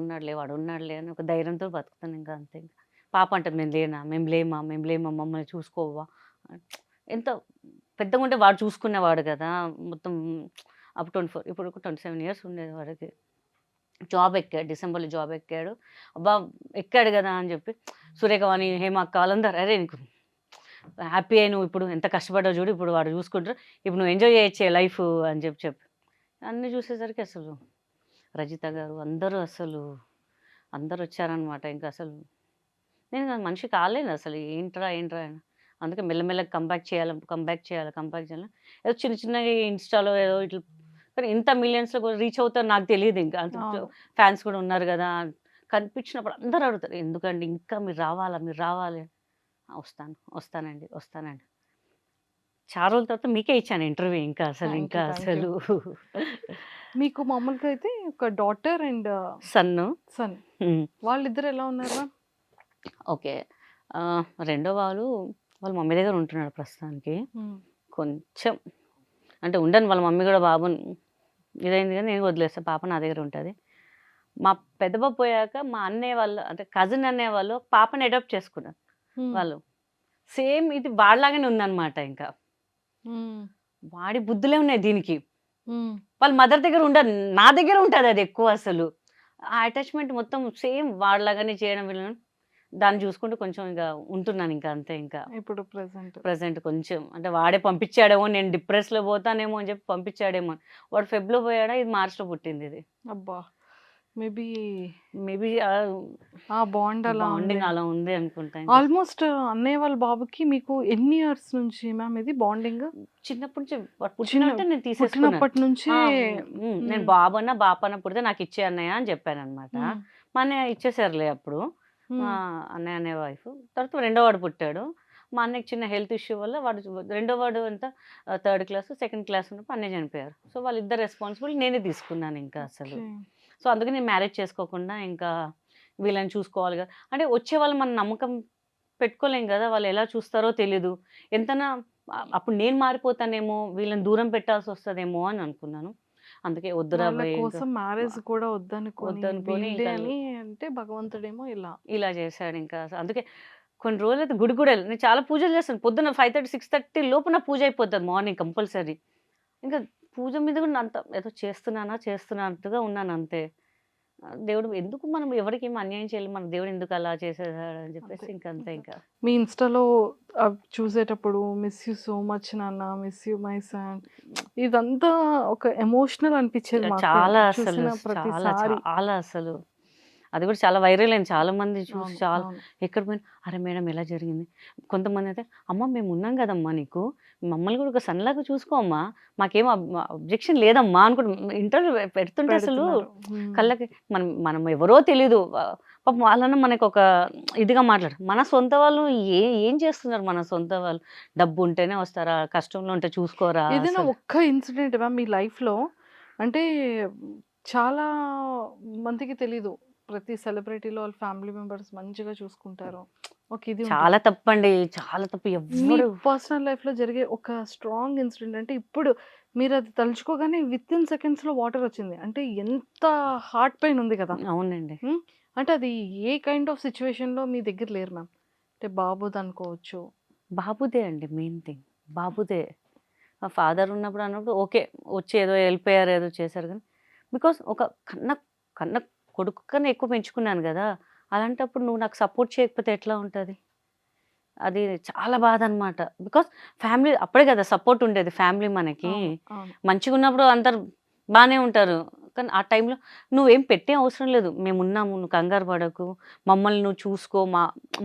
ఉన్నాడులే అని ఒక ధైర్యంతో బతుకుతాను ఇంకా అంతే. ఇంకా పాప అంటారు, మేము లేమా మమ్మల్ని చూసుకోవా. ఎంత పెద్దగా ఉంటే వాడు చూసుకునేవాడు కదా మొత్తం. అప్పుడు 24, ఇప్పుడు 27 years ఉండేది వాడికి. జాబ్ ఎక్కాడు, డిసెంబర్లో జాబ్ ఎక్కాడు. అబ్బా ఎక్కాడు కదా అని చెప్పి సురేఖవాణి, హేమ అక్క వాళ్ళందరూ, అరే నీకు హ్యాపీ అయ్యి నువ్వు ఇప్పుడు ఎంత కష్టపడ్డావు చూడు, ఇప్పుడు వాడు చూసుకుంటారు, ఇప్పుడు నువ్వు ఎంజాయ్ చేయొచ్చే లైఫ్ అని చెప్పి అన్నీ చూసేసరికి అసలు రజిత గారు అందరూ వచ్చారనమాట. ఇంకా అసలు నేను మనిషి కాలేను అసలు, ఏంట్రా అని. అందుకే మెల్లమెల్లగా కంబ్యాక్ చేయాలి. ఏదో చిన్నగా ఇన్స్టాలో ఏదో ఇట్లా, కానీ ఇంత మిలియన్స్లో కూడా రీచ్ అవుతారు నాకు తెలియదు. ఇంకా అంత అవును. ఫ్యాన్స్ కూడా ఉన్నారు కదా కనిపించినప్పుడు అందరూ అడుగుతారు, ఎందుకండి ఇంకా మీరు రావాలి. వస్తానండి. చాలా రోజుల తర్వాత మీకే ఇచ్చాను ఇంటర్వ్యూ ఇంకా థ్యాంక్ యూ. మీకు మామూలుగా అయితే ఒక డాటర్ అండ్ సన్ను. సన్, వాళ్ళిద్దరు ఎలా ఉన్నారు మ్యామ్? ఓకే. రెండో వాళ్ళ మమ్మీ దగ్గర ఉంటున్నాడు ప్రస్తుతానికి. కొంచెం అంటే ఉండను, వాళ్ళ మమ్మీ కూడా బాబుని ఇదైంది కానీ నేను వదిలేస్తాను, పాప నా దగ్గర ఉంటుంది. మా పెద్ద బాబు పోయాక మా అన్నయ్య వాళ్ళు అంటే కజిన్ అన్నయ్య వాళ్ళు పాపని అడాప్ట్ చేసుకున్నారు. వాళ్ళు సేమ్ ఇది వాళ్ళలాగానే ఉందన్నమాట. ఇంకా వాడి బుద్ధులే ఉన్నాయి దీనికి. వాళ్ళ మదర్ దగ్గర ఉండదు, నా దగ్గర ఉంటుంది అది ఎక్కువ అసలు. ఆ అటాచ్మెంట్ మొత్తం సేమ్ వాళ్ళలాగానే చేయడం వల్ల దాన్ని చూసుకుంటూ కొంచెం ఇంకా ఉంటున్నాను ఇంకా అంతే. ఇంకా ఇప్పుడు ప్రెసెంట్ కొంచెం అంటే వాడే పంపించాడేమో, నేను డిప్రెస్లో పోతానేమో అని చెప్పి పంపించాడేమో. వాడు ఫెబ్లో పోయాడా, ఇది మార్చ్లో పుట్టింది ఇది. అబ్బా, మేబీ ఆ బాండ్ అలా బాండింగ్ అలా ఉంది అనుకుంటా. ఆల్మోస్ట్ అన్నయ్య వాళ్ళ బాబుకి మీకు ఎన్ని ఇయర్స్ నుంచి మ్యామ్ ఇది బాండింగ్? చిన్నప్పటి నుంచి వాడు పుట్టినట్టు నేను తీసేసుకున్నాను. పుట్టినప్పటి నుంచి నేను బాపన్న పుడితే నాకు ఇచ్చే అన్నయ్య అని చెప్పాను అనమాట. మా అన్నయ్య ఇచ్చేసారులే అప్పుడు. మా అన్నయ్య వైఫ్ తర్వాత రెండో వాడు పుట్టాడు. మా అన్నయ్యకి చిన్న హెల్త్ ఇష్యూ వల్ల రెండో వాడు అంతా 3rd క్లాస్, 2nd క్లాస్ ఉన్నప్పుడు అన్నయ్య చనిపోయారు. సో వాళ్ళిద్దరు రెస్పాన్సిబుల్ నేనే తీసుకున్నాను ఇంకా అసలు. సో అందుకే నేను మ్యారేజ్ చేసుకోకుండా ఇంకా వీళ్ళని చూసుకోవాలి కదా, అంటే వచ్చే వాళ్ళు మన నమ్మకం పెట్టుకోలేం కదా, వాళ్ళు ఎలా చూస్తారో తెలీదు. ఎంతనా అప్పుడు నేను మారిపోతానేమో, వీళ్ళని దూరం పెట్టాల్సి వస్తుందేమో అని అనుకున్నాను. అందుకే వద్దురా వాళ్ళ భయ్ ఇంకా కోసం మ్యారేజ్ కూడా వద్దనుకొని వద్దనుకొని వీళ్ళే ఇంకా అని అంటే భగవంతుడేమో ఇలా చేశాడు ఇంకా. అందుకే కొన్ని రోజులైతే గుడి కూడా నేను చాలా పూజలు చేస్తాను. పొద్దున్న 5:30, 6:30 లోపు నా పూజ అయిపోతుంది మార్నింగ్ కంపల్సరీ. ఇంకా పూజ మీద కూడా అంత ఏదో చేస్తున్నట్టుగా ఉన్నాను అంతే. దేవుడు ఎందుకు మనం ఎవరికి ఏమి అన్యాయం చేయాలి, మన దేవుడు ఎందుకు అలా చేసేసాడు అని చెప్పేసి అంతే. ఇంకంతే ఇంకా. మీ ఇన్స్టాలో చూసేటప్పుడు మిస్ యూ సో మచ్ నాన్న, మిస్ యూ మై సన్, ఇదంతా ఒక ఎమోషనల్ అనిపించేది మాకు చాలా అసలు చూసిన చాలా ప్రతిసారి. చాలా అసలు అది కూడా చాలా వైరల్ అయింది. చాలా మంది చూసి అవును, చాలా అవును. ఎక్కడ పోయినా అరే మేడం ఎలా జరిగింది. కొంతమంది అయితే అమ్మ మేము ఉన్నాం కదమ్మా నీకు, మమ్మల్ని కూడా ఒక సన్లాగా చూసుకో అమ్మా, మాకేం అబ్జెక్షన్ లేదమ్మా అనుకుంటు ఇంటర్వ్యూ పెడుతుంటే అసలు పెడుతున్నారు. కళ్ళకి మనం ఎవరో తెలీదు. పాపం వాళ్ళన్న మనకు ఒక ఇదిగా మాట్లాడు. మన సొంత వాళ్ళు ఏం చేస్తున్నారు, మన సొంత వాళ్ళు డబ్బు ఉంటేనే వస్తారా, కష్టంలో ఉంటే చూసుకోరా ఏదైనా అసలు. ఒక్క ఇన్సిడెంట్ మ్యామ్ మీ లైఫ్లో, అంటే చాలా మందికి తెలీదు, ప్రతి సెలబ్రిటీలో వాళ్ళ ఫ్యామిలీ మెంబర్స్ మంచిగా చూసుకుంటారు. ఓకే, ఇది చాలా తప్పండి, చాలా తప్పు. మీ ఎవ్వరు పర్సనల్ లైఫ్లో జరిగే ఒక స్ట్రాంగ్ ఇన్సిడెంట్, అంటే ఇప్పుడు మీరు అది తలుచుకోగానే విత్ ఇన్ సెకండ్స్లో వాటర్ వచ్చింది, అంటే ఎంత హార్ట్ పెయిన్ ఉంది కదా. అవునండి. అంటే అది ఏ కైండ్ ఆఫ్ సిచ్యువేషన్లో మీ దగ్గర లేరు మ్యామ్, అంటే బాబుది అనుకోవచ్చు. బాబుదే అండి మెయిన్ థింగ్, బాబుదే. మా ఫాదర్ ఉన్నప్పుడు ఓకే వచ్చి ఏదో వెళ్ళిపోయారు, ఏదో చేశారు, కానీ బికాస్ ఒక కన్న కొడుకు కన్నా ఎక్కువ పెంచుకున్నాను కదా, అలాంటప్పుడు నువ్వు నాకు సపోర్ట్ చేయకపోతే ఎట్లా ఉంటుంది. అది చాలా బాధ అనమాట. బికాస్ ఫ్యామిలీ అప్పుడే కదా సపోర్ట్ ఉండేది, ఫ్యామిలీ మనకి అవును, అవును. మంచిగా ఉన్నప్పుడు అందరు బాగానే ఉంటారు, కానీ ఆ టైంలో నువ్వేం పెట్టే అవసరం లేదు, మేము ఉన్నాము, నువ్వు కంగారు పడకు, మమ్మల్ని నువ్వు చూసుకో,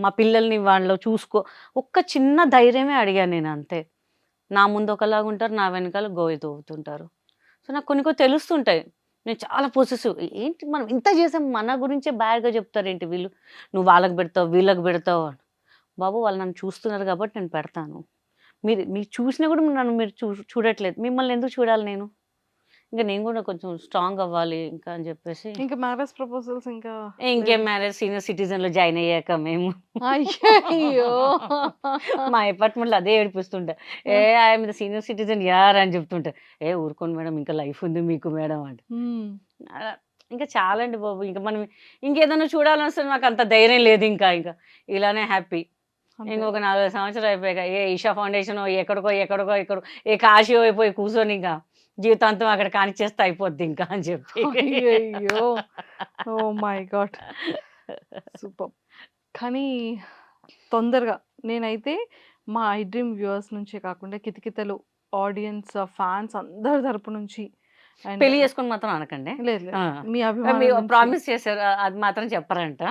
మా పిల్లల్ని వాళ్ళు చూసుకో, ఒక్క చిన్న ధైర్యమే అడిగాను నేను అంతే. నా ముందు ఒకలాగా ఉంటారు, నా వెనకాల గోయి తవ్వుతుంటారు. సో నాకు కొన్ని తెలుస్తుంటాయి. నేను చాలా పొసెసివ్, ఏంటి మనం ఇంత చేసాం మన గురించే బ్యాడ్గా చెప్తారు ఏంటి వీళ్ళు, నువ్వు వాళ్ళకి పెడతావు వీళ్ళకి పెడతావు అని. బాబు వాళ్ళు నన్ను చూస్తున్నారు కాబట్టి నేను పెడతాను, మీరు చూసినా కూడా నన్ను మీరు చూడట్లేదు, మిమ్మల్ని ఎందుకు చూడాలి నేను, ఇంకా నేను కూడా కొంచెం స్ట్రాంగ్ అవ్వాలి ఇంకా అని చెప్పేసి. ఇంకా మ్యారేజ్ ప్రపోజల్స్ ఇంకా ఇంకేం మ్యారేజ్, సీనియర్ సిటిజన్లో జాయిన్ అయ్యాక మేము అయ్యో మా అపార్ట్మెంట్లో అదే ఏడిపిస్తుంటా, ఐఎమ్ ద సీనియర్ సిటిజన్ యార్ అని చెప్తుంటా. ఊరుకోండి మేడం ఇంకా లైఫ్ ఉంది మీకు మేడం అంటే. అలా ఇంకా చాలా అండి బాబు, ఇంకా మనం ఇంకేదైనా చూడాలని వస్తే నాకు అంత ధైర్యం లేదు, ఇంకా ఇలానే హ్యాపీ. ఇంకొక 4 సంవత్సరాలు అయిపోయాక ఈషా ఫౌండేషన్ ఎక్కడికో కాశీ అయిపోయి కూర్చొని ఇంకా జీవితాంతం అక్కడ కానిచ్చేస్తే అయిపోద్ది ఇంకా అని చెప్పి. అయ్యయ్యో, ఓ మై గాడ్, సూపర్. కానీ తొందరగా నేనైతే మా ఐ డ్రీమ్ వ్యూవర్స్ నుంచే కాకుండా కితకితలు ఆడియన్స్, ఫ్యాన్స్ అందరి తరపు నుంచి and పెళ్లి చేసుకొని మాత్రం అనకండి, లేదు లేదు, మీ అభిమానం నుంచి ప్రామిస్ చేశారు అది మాత్రం చెప్పరంట.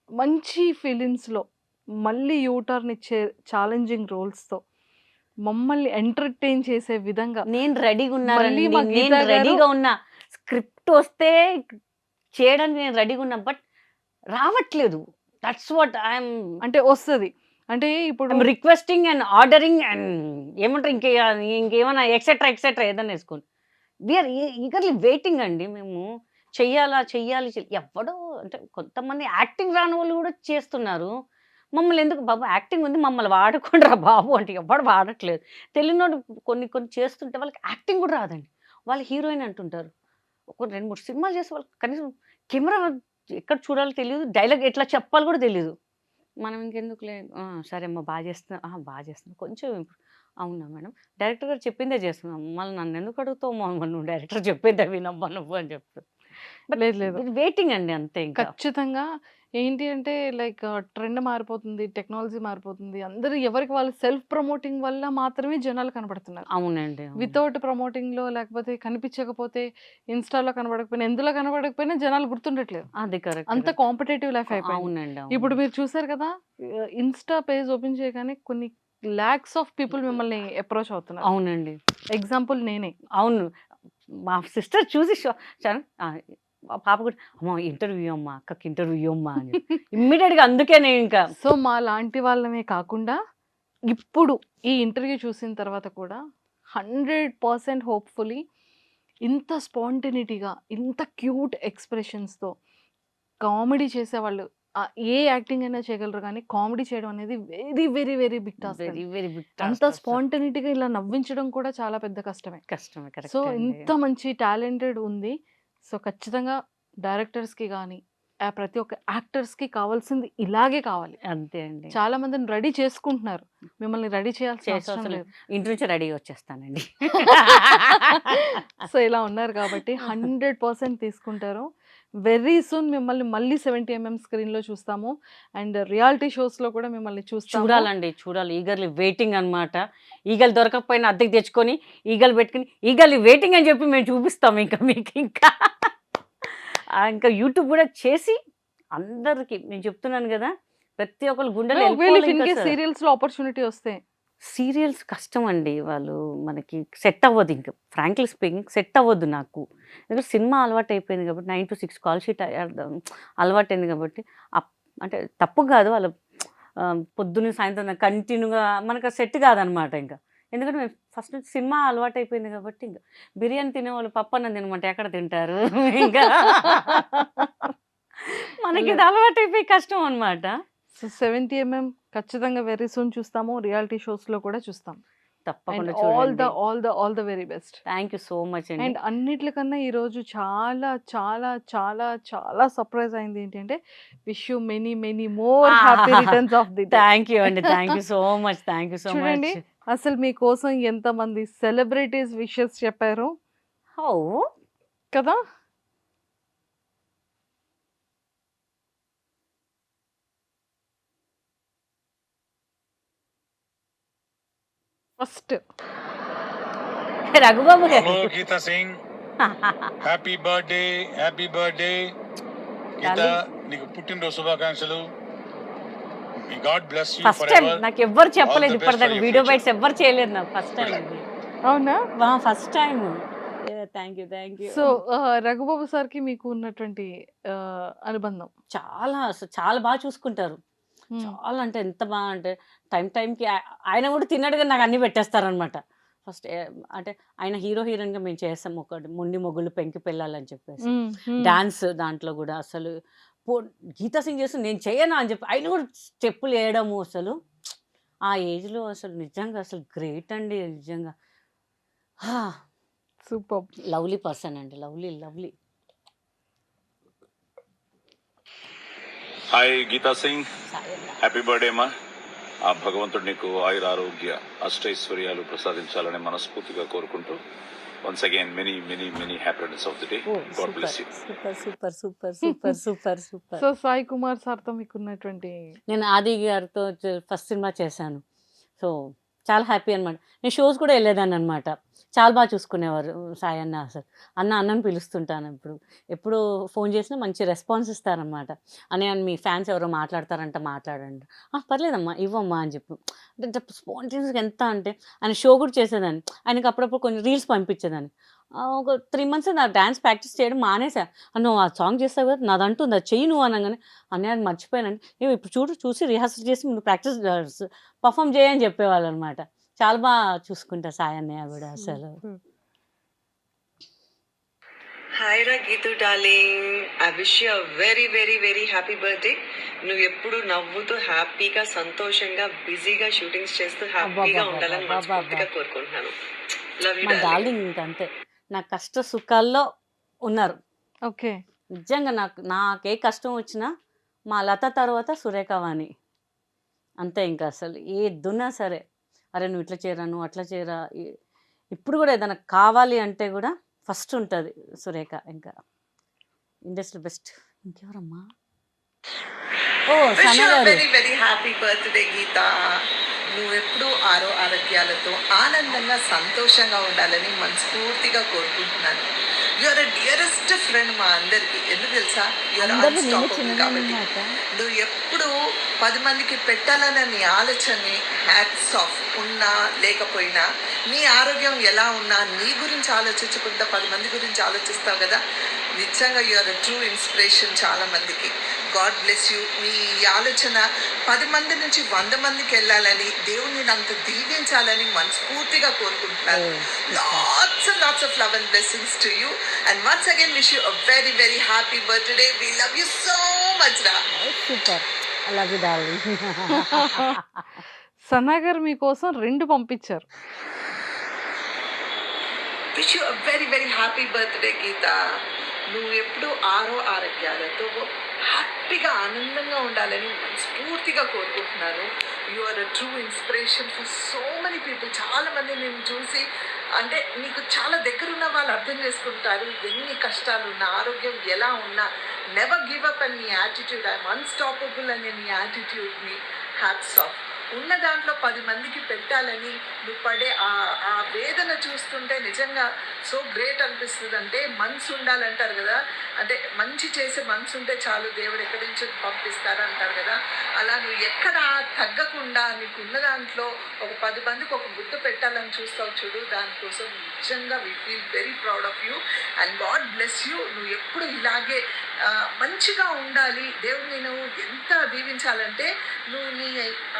మంచి ఫీలింగ్స్లో మళ్ళీ యూటర్న్ ఇచ్చే ఛాలెంజింగ్ రోల్స్తో మమ్మల్ని ఎంటర్టైన్ చేసే విధంగా నేను రెడీగా మళ్ళీ మా ఉన్నాను, గీత నేను గారు- రెడీగా ఉన్నా, స్క్రిప్ట్ వస్తే చేయడానికి నేను రెడీగా ఉన్నా, బట్ రావట్లేదు. దట్స్ వాట్ ఐఎమ్ అంటే వస్తుంది, అంటే ఇప్పుడు రిక్వెస్టింగ్ అండ్ ఆర్డరింగ్ అండ్ ఏమంటారు ఇంకేమైనా ఎక్సెట్రా ఏదైనా వేసుకోండి. వీఆర్ ఈగర్లీ వెయిటింగ్ అండి మేము, చెయ్యాలి. ఎవడో అంటే కొంతమంది యాక్టింగ్ రాని వాళ్ళు కూడా చేస్తున్నారు, మమ్మల్ని ఎందుకు బాబు యాక్టింగ్ ఉంది మమ్మల్ని వాడుకోండిరా బాబు అంటే ఎవడు వాడట్లేదు. తెలియనోడు కొన్ని చేస్తుంటే వాళ్ళకి యాక్టింగ్ కూడా రాదండి, వాళ్ళు హీరోయిన్ అంటుంటారు. ఒక 2-3 సినిమాలు చేసి వాళ్ళకి కనీసం కెమెరా ఎక్కడ చూడాలో తెలియదు, డైలాగ్ ఎట్లా చెప్పాలి కూడా తెలియదు. మనం ఇంకెందుకులే సరే అమ్మ బాగా చేస్తున్నా కొంచెం అవునా మేడం, డైరెక్టర్ గారు చెప్పిందే చేస్తున్నాం, మళ్ళీ నన్ను ఎందుకు అడుగుతావు నువ్వు డైరెక్టర్ చెప్పిందే వినమ్మా నువ్వు అని చెప్తాను. లేదు లేదు, వెయిటింగ్ అండి అంతే. ఇంకా ఖచ్చితంగా ఏంటి అంటే లైక్ ట్రెండ్ మారిపోతుంది, టెక్నాలజీ మారిపోతుంది, అందరూ ఎవరికి వాళ్ళు సెల్ఫ్ ప్రమోటింగ్ వల్ల మాత్రమే జనాలు కనబడుతున్నారు. అవునండి, వితౌట్ ప్రమోటింగ్లో లేకపోతే కనిపించకపోతే, ఇన్స్టాలో కనబడకపోయినా, ఎందులో కనబడకపోయినా జనాలు గుర్తుండట్లేదు, అది కరెక్ట్. అంత కాంపిటేటివ్ లైఫ్ అయిపోయింది. అవునండి, ఇప్పుడు మీరు చూసారు కదా, ఇన్స్టా పేజ్ ఓపెన్ చేయగానే కొన్ని లాక్స్ ఆఫ్ పీపుల్ మిమ్మల్ని అప్రోచ్ అవుతున్నారు. అవునండి, ఎగ్జాంపుల్ నేనే. అవును. మా సిస్టర్ చూసి ఆ పాప కూడా అమ్మ ఇంటర్వ్యూ అమ్మా అక్కకి ఇంటర్వ్యూ అమ్మా అని ఇమ్మీడియట్గా అందుకే నేను ఇంకా సో మా లాంటి వాళ్ళమే కాకుండా ఇప్పుడు ఈ ఇంటర్వ్యూ చూసిన తర్వాత కూడా 100% హోప్ఫుల్లీ ఇంత స్పాంటినిటీగా ఇంత క్యూట్ ఎక్స్ప్రెషన్స్తో కామెడీ చేసేవాళ్ళు ఏ యాక్టింగ్ అయినా చేయగలరు కానీ కామెడీ చేయడం అనేది very very very big task. Very very big అంత స్పాంటినిటీగా ఇలా నవ్వించడం కూడా చాలా పెద్ద కష్టమే. కష్టమే కరెక్ట్ సో ఇంత మంచి టాలెంటెడ్ ఉంది. సో ఖచ్చితంగా డైరెక్టర్స్కి కానీ ప్రతి ఒక్క యాక్టర్స్కి కావాల్సింది ఇలాగే కావాలి. అంతే అండి. చాలా మందిని రెడీ చేసుకుంటున్నారు, మిమ్మల్ని రెడీ చేయాల్సిన అవసరం చేసవసరం లేదు. ఇంటి నుంచి రెడీ వచ్చేస్తానండి. సో ఇలా ఉన్నారు కాబట్టి 100% తీసుకుంటారు. వెరీ సూన్ మిమ్మల్ని మళ్ళీ 70mm స్క్రీన్లో చూస్తాము అండ్ రియాలిటీ షోస్లో కూడా మిమ్మల్ని చూస్తాము. చూడాలండి, చూడాలి. ఈగర్లీ వెయిటింగ్ అనమాట. ఈగలు దొరకకపోయినా అద్దెకి తెచ్చుకొని ఈగలు పెట్టుకుని ఈగలు వెయిటింగ్ అని చెప్పి మేము చూపిస్తాం ఇంకా మీకు ఇంకా యూట్యూబ్ కూడా చేసి అందరికి నేను చెప్తున్నాను కదా, ప్రతి ఒక్కరు గుండెలు సీరియల్స్లో ఆపర్చునిటీ వస్తే సీరియల్స్ కష్టం అండి. వాళ్ళు మనకి సెట్ అవ్వదు, ఇంకా ఫ్రాంక్లీ స్పీకింగ్ సెట్ అవ్వద్దు నాకు. ఎందుకంటే సినిమా అలవాటు అయిపోయింది కాబట్టి 9 to 6 కాల్ షీట్ అలవాటు అయింది కాబట్టి అంటే తప్పు కాదు, వాళ్ళ పొద్దున్న సాయంత్రం కంటిన్యూగా మనకు సెట్ కాదనమాట. ఇంకా ఎందుకంటే మేము ఫస్ట్ నుంచి సినిమా అలవాటు అయిపోయింది కాబట్టి ఇంకా బిర్యానీ తినేవాళ్ళు పప్పు అన్నం తినమంటే ఎక్కడ తింటారు ఇంకా మనకి ఇది అలవాటు అయిపోయి కష్టం అనమాట. సో 70mm ఖచ్చితంగా వెరీ సూన్ చూస్తాము, రియాలిటీ షోస్లో కూడా చూస్తాం. తప్పకుండా all the very best. Thank you so much అండి. అండ్ అన్నిట్లకన్నా ఈరోజు చాలా చాలా చాలా చాలా సర్ప్రైజ్ అయింది ఏంటంటే wish you many many more happy returns of the day. Thank you అండి, thank you so much, thank you so చూడండి మచ్. అసలు మీకోసం ఎంతమంది సెలబ్రిటీస్ విషెస్ చెప్పారు హౌ కదా. ఫస్ట్ రఘుబాబు గారు. Hello Geeta Singh, happy birthday, happy birthday Gita, నీకు పుట్టినరోజు శుభాకాంక్షలు. God bless you first time నాకు ఎవ్వరు చెప్పలేదు ఇప్పటిదాకా, వీడియో బైట్స్ ఎవ్వరు చేయలేదు నాకు, ఫస్ట్ టైం ఇది. అవునా? First time. Thank you, thank you. So Raghubabu సార్కి మీకు ఉన్నటువంటి అనుబంధం చాలా అసలు చాలా బాగా చూసుకుంటారు. చాలా అంటే ఎంత బాగా అంటే టైంకి ఆయన కూడా తిన్నాడు కానీ నాకు అన్ని పెట్టేస్తారనమాట. ఫస్ట్ అంటే ఆయన హీరో హీరోయిన్గా మేము చేస్తాం ఒకటి మొండి మొగ్గులు పెంకి పెళ్ళాలని చెప్పేసి డాన్స్, దాంట్లో కూడా అసలు గీతా సింగ్ చేస్తూ నేను చేయనా అని చెప్పి ఆయన కూడా స్టెప్పులు వేయడము అసలు ఆ ఏజ్లో అసలు నిజంగా అసలు గ్రేట్ అండి నిజంగా. సూపర్ లవ్లీ పర్సన్ అండి, lovely lovely. Hi Geetha Singh, happy birthday అమ్మా. ఆ భగవంతుడు నీకు ఆయుర ఆరోగ్య అష్టైశ్వర్యాలు ప్రసాదించాలని మనస్ఫూర్తిగా కోరుకుంటూ once again many many many happy returns of the day. God bless you. Super super super super super super. So Sai Kumar సార్తో మీకు ఉన్నటువంటి నేను ఆది గారితో ఫస్ట్ సినిమా చేశాను. సో చాలా హ్యాపీ అనమాట. నేను షోస్ కూడా వెళ్ళేదాన్ని అనమాట. చాలా బాగా చూసుకునేవారు సాయి అన్న. అసలు అన్నని పిలుస్తుంటాను. ఎప్పుడు ఫోన్ చేసినా మంచి రెస్పాన్స్ ఇస్తారనమాట. అని మీ ఫ్యాన్స్ ఎవరో మాట్లాడతారంట, మాట్లాడండి. పర్లేదమ్మా ఇవ్వమ్మా అని చెప్పు. అంటే స్పాంటేనియస్గా ఎంత అంటే ఆయన షో కూడా చేసేదాన్ని. ఆయనకి అప్పుడప్పుడు కొన్ని రీల్స్ పంపించేదాన్ని. ఒక 3 months నా డ్యాన్స్ ప్రాక్టీస్ చేయడం మానేసా. నువ్వు ఆ సాంగ్ చేస్తావు కదా నాదంటుంది, అది చెయ్యి నువ్వు అనగానే అన్నయ్య అది మర్చిపోయానండి. ఇప్పుడు చూసి రిహార్సల్ చేసి నువ్వు ప్రాక్టీస్ పర్ఫామ్ చేయని చెప్పేవాళ్ళు అనమాట. చాలా బాగా చూసుకుంటా సాయి అన్నయ్య కూడా అసలు. హాయ్ రా Geethu darling, I wish you very very very happy birthday. నువ్వు ఎప్పుడు నవ్వుతూ హ్యాపీగా సంతోషంగా బిజీగా షూటింగ్స్ చేస్తూ హ్యాపీగా ఉండాలని మనస్ఫూర్తిగా కోరుకుంటున్నాను. లవ్ యూ మా డార్లింగ్. డార్లింగ్ ఇంకంతే, నా కష్ట సుఖాల్లో ఉన్నారు. ఓకే నిజంగా నాకే కష్టం వచ్చినా మా లత తర్వాత సురేఖవాణి అంతే. ఇంకా అసలు ఏదున్నా సరే అరే నువ్వు ఇట్లా చేయరా, నువ్వు అట్లా చేయరా. ఇప్పుడు కూడా ఏదైనా కావాలి అంటే కూడా ఫస్ట్ ఉంటుంది సురేఖ. ఇంకా ఇండస్ట్రీ బెస్ట్. ఇంకెవరమ్మా? ఓ విష్ సన యూ గారు. Very very happy birthday Geeta. నువ్వు ఎప్పుడు ఆరోగ్యాలతో ఆనందంగా సంతోషంగా ఉండాలని మనస్ఫూర్తిగా కోరుకుంటున్నాను. యూఆర్ అ డియరెస్ట్ ఫ్రెండ్ మా అందరికి. ఎందుకు తెలుసా? యూఆర్ అందరిలో నేనే అన్స్టాపబుల్ చిన్నదాన్ని కాబట్టి. అన్నమాట. నువ్వు ఎప్పుడు 10 మందికి పెట్టాలన్న నీ ఆలోచనని హ్యాట్స్ ఆఫ్ ఉన్నా లేకపోయినా, నీ ఆరోగ్యం ఎలా ఉన్నా నీ గురించి ఆలోచించకుండా 10 మంది గురించి ఆలోచిస్తావు కదా. నిజంగా యూఆర్ అ ట్రూ ఇన్స్పిరేషన్ చాలా మందికి. God bless you. మీ ఆలోచన 10 మంది నుంచి 100 మందికి వెళ్ళాలని, దేవుణ్ణి అంత దీవించాలని మనస్ఫూర్తిగా కోరుకుంటున్నాను. Lots and lots of love and blessings to you, and once again wish you a very very happy birthday. We love you so much ra. Super, I love you darling. Sana గారు మీకోసం 2 పంపించారు. Wish you a very very happy birthday Geeta. నువ్వు ఎప్పుడు ఆరోగ్యాలతో హ్యాపీగా ఆనందంగా ఉండాలని మనస్ఫూర్తిగా కోరుకుంటున్నాను. You are a true inspiration for so many people. చాలా మంది నేను చూసి, అంటే నీకు చాలా దగ్గరున్న వాళ్ళు అర్థం చేసుకుంటారు ఎన్ని కష్టాలు ఉన్నా, ఆరోగ్యం ఎలా ఉన్నా. నెవర్ గివ్ అప్ అని నీ యాటిట్యూడ్, ఐఎమ్ అన్స్టాపబుల్ అనే నీ యాటిట్యూడ్ని హ్యాట్స్ ఆఫ్. ఉన్న దాంట్లో 10 మందికి పెట్టాలని నువ్వు పడే ఆ వేదన చూస్తుంటే నిజంగా సో గ్రేట్ అనిపిస్తుంది. అంటే మనసు ఉండాలంటారు కదా, అంటే మంచి చేసే మనసు ఉంటే చాలు, దేవుడు ఎక్కడి నుంచి పంపిస్తారు అంటారు కదా. అలా నువ్వు ఎక్కడ తగ్గకుండా నీకున్న దాంట్లో ఒక 10 మందికి ఒక గుర్తు పెట్టాలని చూస్తావు చూడు, దానికోసం నిజంగా we feel very proud of you and God bless you. నువ్వు ఎప్పుడు ఇలాగే మంచిగా ఉండాలి. దేవుడిని నువ్వు ఎంత దీవించాలంటే, నువ్వు నీ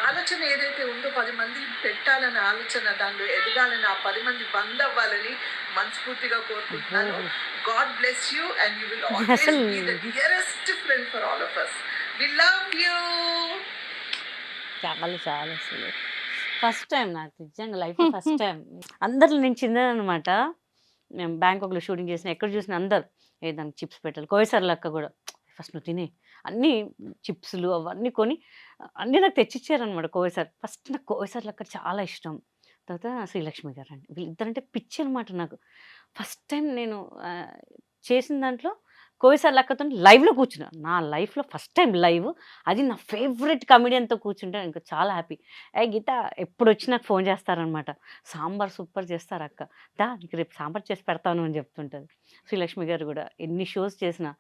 ఆలోచన ఏదైతే ఉందో 10 మంది పెట్టాలన్న ఆలోచన, దానిలో ఎదగాలని, ఆ 10 మంది 100 అవ్వాలని మనస్ఫూర్తిగా కోరుకుంటున్నాను. God bless you and you will always be the dearest friend for all of us. We love you. చాలా చాలా అసలు ఫస్ట్ టైం నాకు నిజంగా లైఫ్లో ఫస్ట్ టైం. అందరిలో నేను చిన్నదనమాట. మేము బ్యాంకాక్లో షూటింగ్ చేసిన, ఎక్కడ చూసిన అందరు దానికి చిప్స్ పెట్టాలి. కోయసార్ లక్క కూడా ఫస్ట్ నువ్వు తినే అన్నీ చిప్స్లు అవన్నీ కొని అన్నీ నాకు తెచ్చిచ్చారనమాట కోయసార్. ఫస్ట్ నాకు కోయసార్ లక్క చాలా ఇష్టం. తర్వాత శ్రీలక్ష్మి గారు అండి, వీళ్ళిద్దరంటే పిచ్చి అనమాట నాకు. ఫస్ట్ టైం నేను చేసిన దాంట్లో కోయసార్ లక్కతో లైవ్లో కూర్చున్నా. నా లైఫ్లో ఫస్ట్ టైం లైవ్, అది నా ఫేవరెట్ కమెడియన్తో కూర్చుంటే ఇంకా చాలా హ్యాపీ. గీత ఎప్పుడు వచ్చి నాకు ఫోన్ చేస్తారనమాట, సాంబార్ సూపర్ చేస్తారు అక్క, దా నీకు రేపు సాంబార్ చేసి పెడతాను అని చెప్తుంటుంది. శ్రీలక్ష్మి గారు కూడా ఎన్ని షోస్ చేసినా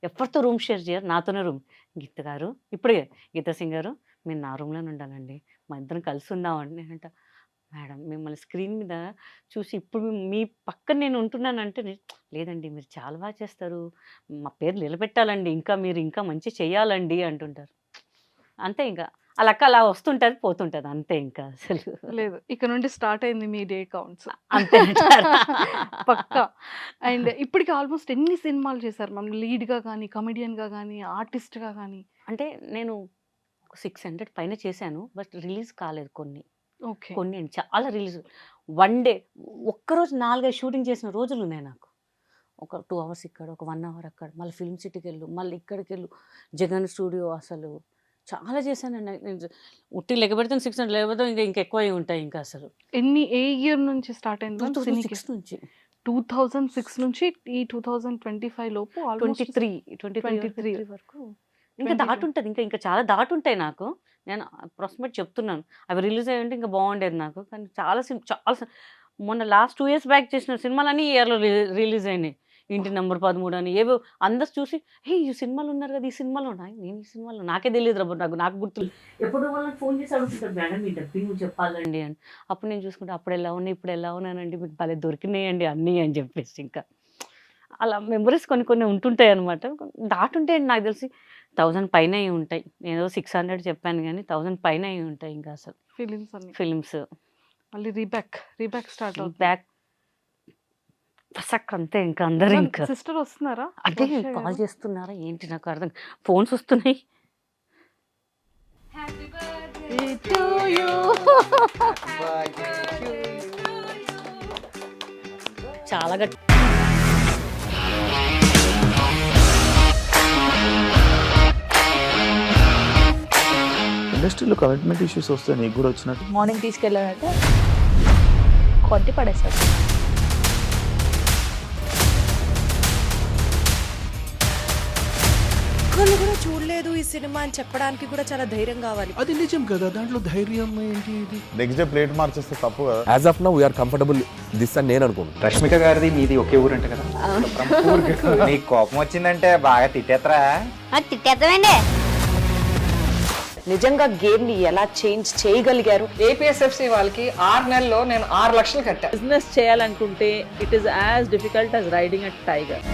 ఎవరితో రూమ్ షేర్ చేయరు, నాతోనే రూమ్. గీత గారు ఇప్పుడే గీతా సింగ్ గారు మీరు నా రూమ్లోనే ఉండాలండి, మా ఇద్దరం కలిసి ఉందామండి. నేనంట మేడం మిమ్మల్ని స్క్రీన్ మీద చూసి ఇప్పుడు మీ పక్కన నేను ఉంటున్నానంటే, లేదండి మీరు చాలా బాగా చేస్తారు, మా పేరు నిలబెట్టాలండి, ఇంకా మీరు ఇంకా మంచి చేయాలండి అంటుంటారు. అంతే ఇంకా అలా అలా వస్తుంటుంది పోతుంటుంది అంతే ఇంకా అసలు లేదు, ఇక నుండి స్టార్ట్ అయింది మీ డే కౌంట్స్. అంతే అంటారా? పక్కా. అండ్ ఇప్పటికి ఆల్మోస్ట్ ఎన్ని సినిమాలు చేశారు మ్యామ్? లీడ్గా కానీ, కమెడియన్గా కానీ, ఆర్టిస్ట్గా కానీ? అంటే నేను 600 పైన చేశాను, బట్ రిలీజ్ కాలేదు కొన్ని ఓకే. కొన్ని చాలా రిలీజ్. 1 డే ఒక్కరోజు 4-5 షూటింగ్ చేసిన రోజులు ఉన్నాయి నాకు. ఒక 2 hours ఇక్కడ, ఒక 1 hour అక్కడ, మళ్ళీ ఫిల్మ్ సిటీకి వెళ్ళు, మళ్ళీ ఇక్కడికి వెళ్ళు, జగన్ స్టూడియో, అసలు చాలా చేశానండి. నేను ఉట్టి లెక్కబెడితే 600, లేకపోతే ఇంకా ఎక్కువ ఉంటాయి ఇంకా అసలు. ఏ ఇయర్ నుంచి స్టార్ట్ అయింది? 2006 నుంచి 2006 నుంచి ఈ 2025 లోపు ఆల్మోస్ట్ 23 వరకు ఇంకా దాటుంటుంది. ఇంకా చాలా దాటుంటాయి నాకు. నేను అప్రాక్సిమేట్ చెప్తున్నాను, అవి రిలీజ్ అయ్యి ఉంటే ఇంకా బాగుండేది నాకు. కానీ చాలా మొన్న లాస్ట్ 2 years బ్యాక్ చేసిన సినిమాలన్నీ ఈ ఇయర్లో రిలీజ్ అయినాయి. ఇంటి నెంబర్ 13 అని ఏవో అందరు చూసి, హే ఈ సినిమాలు ఉన్నారు కదా, ఈ సినిమాలో నేను ఈ సినిమాలో నాకే తెలియదు రా, నాకు గుర్తులు. ఎప్పుడు వాళ్ళకి ఫోన్ చేసి అడుగుతుంటారు, మేడం మీ డబ్బింగ్ చెప్పాలండి అని. అప్పుడు నేను చూసుకుంటే అప్పుడు ఎలా ఉన్నాయి, ఇప్పుడు ఎలా ఉన్నానండి, మీకు భలే దొరికినాయండి అన్నీ అని చెప్పేసి. ఇంకా అలా మెమరీస్ కొన్ని ఉంటుంటాయి అనమాట. దాటుంటే నాకు తెలిసి 1000 పైన ఉంటాయి. నేను 600 చెప్పాను కానీ 1000 పైన ఉంటాయి ఇంకా అసలు ఫిలిమ్స్. మళ్ళీ రీబ్యాక్ స్టార్ట్ అవుతుంది. బ్యాక్ ఫసక్ అంతే. ఇంకా అందరూ ఇంకా సిస్టర్ వస్తున్నారా? అదే కాల్ చేస్తున్నారా ఏంటి నాకు అర్థం, ఫోన్స్ వస్తున్నాయి. చాలా గట్టి. ఇండస్ట్రీలో కమిట్మెంట్ ఇష్యూస్ వస్తే నీకు కూడా వచ్చినట్టు? మార్నింగ్ తీసుకెళ్ళాడంటే కొట్టి పడేస్తాడు. వాళ్ళు కూడా చూడలేదు ఈ సినిమా అని చెప్పడానికి కూడా చాలా ధైర్యం కావాలి. అది నిజం కదా, దాంట్లో ధైర్యం ఏంటి? నెక్స్ట్ డే ప్లేట్ మార్చేస్తే తప్పు కదా. As of now we are comfortable this అని నేను అనుకుంటున్నాను. రష్మిక గారిది మీది ఒకే ఊరు అంట కదా. నీకు కోపం వచ్చిందంటే బాగా తిట్టేత్తరా? తిట్టేద్దామండి. నిజంగా గేమ్ ని ఎలా చేంజ్ చేయగలిగారు? ఏపీఎస్ఎఫ్సి వాళ్ళకి 6 నెలల్లో నేను 6 లక్షలు కట్టా. బిజినెస్ చేయాలనుకుంటే it is as difficult as riding a tiger.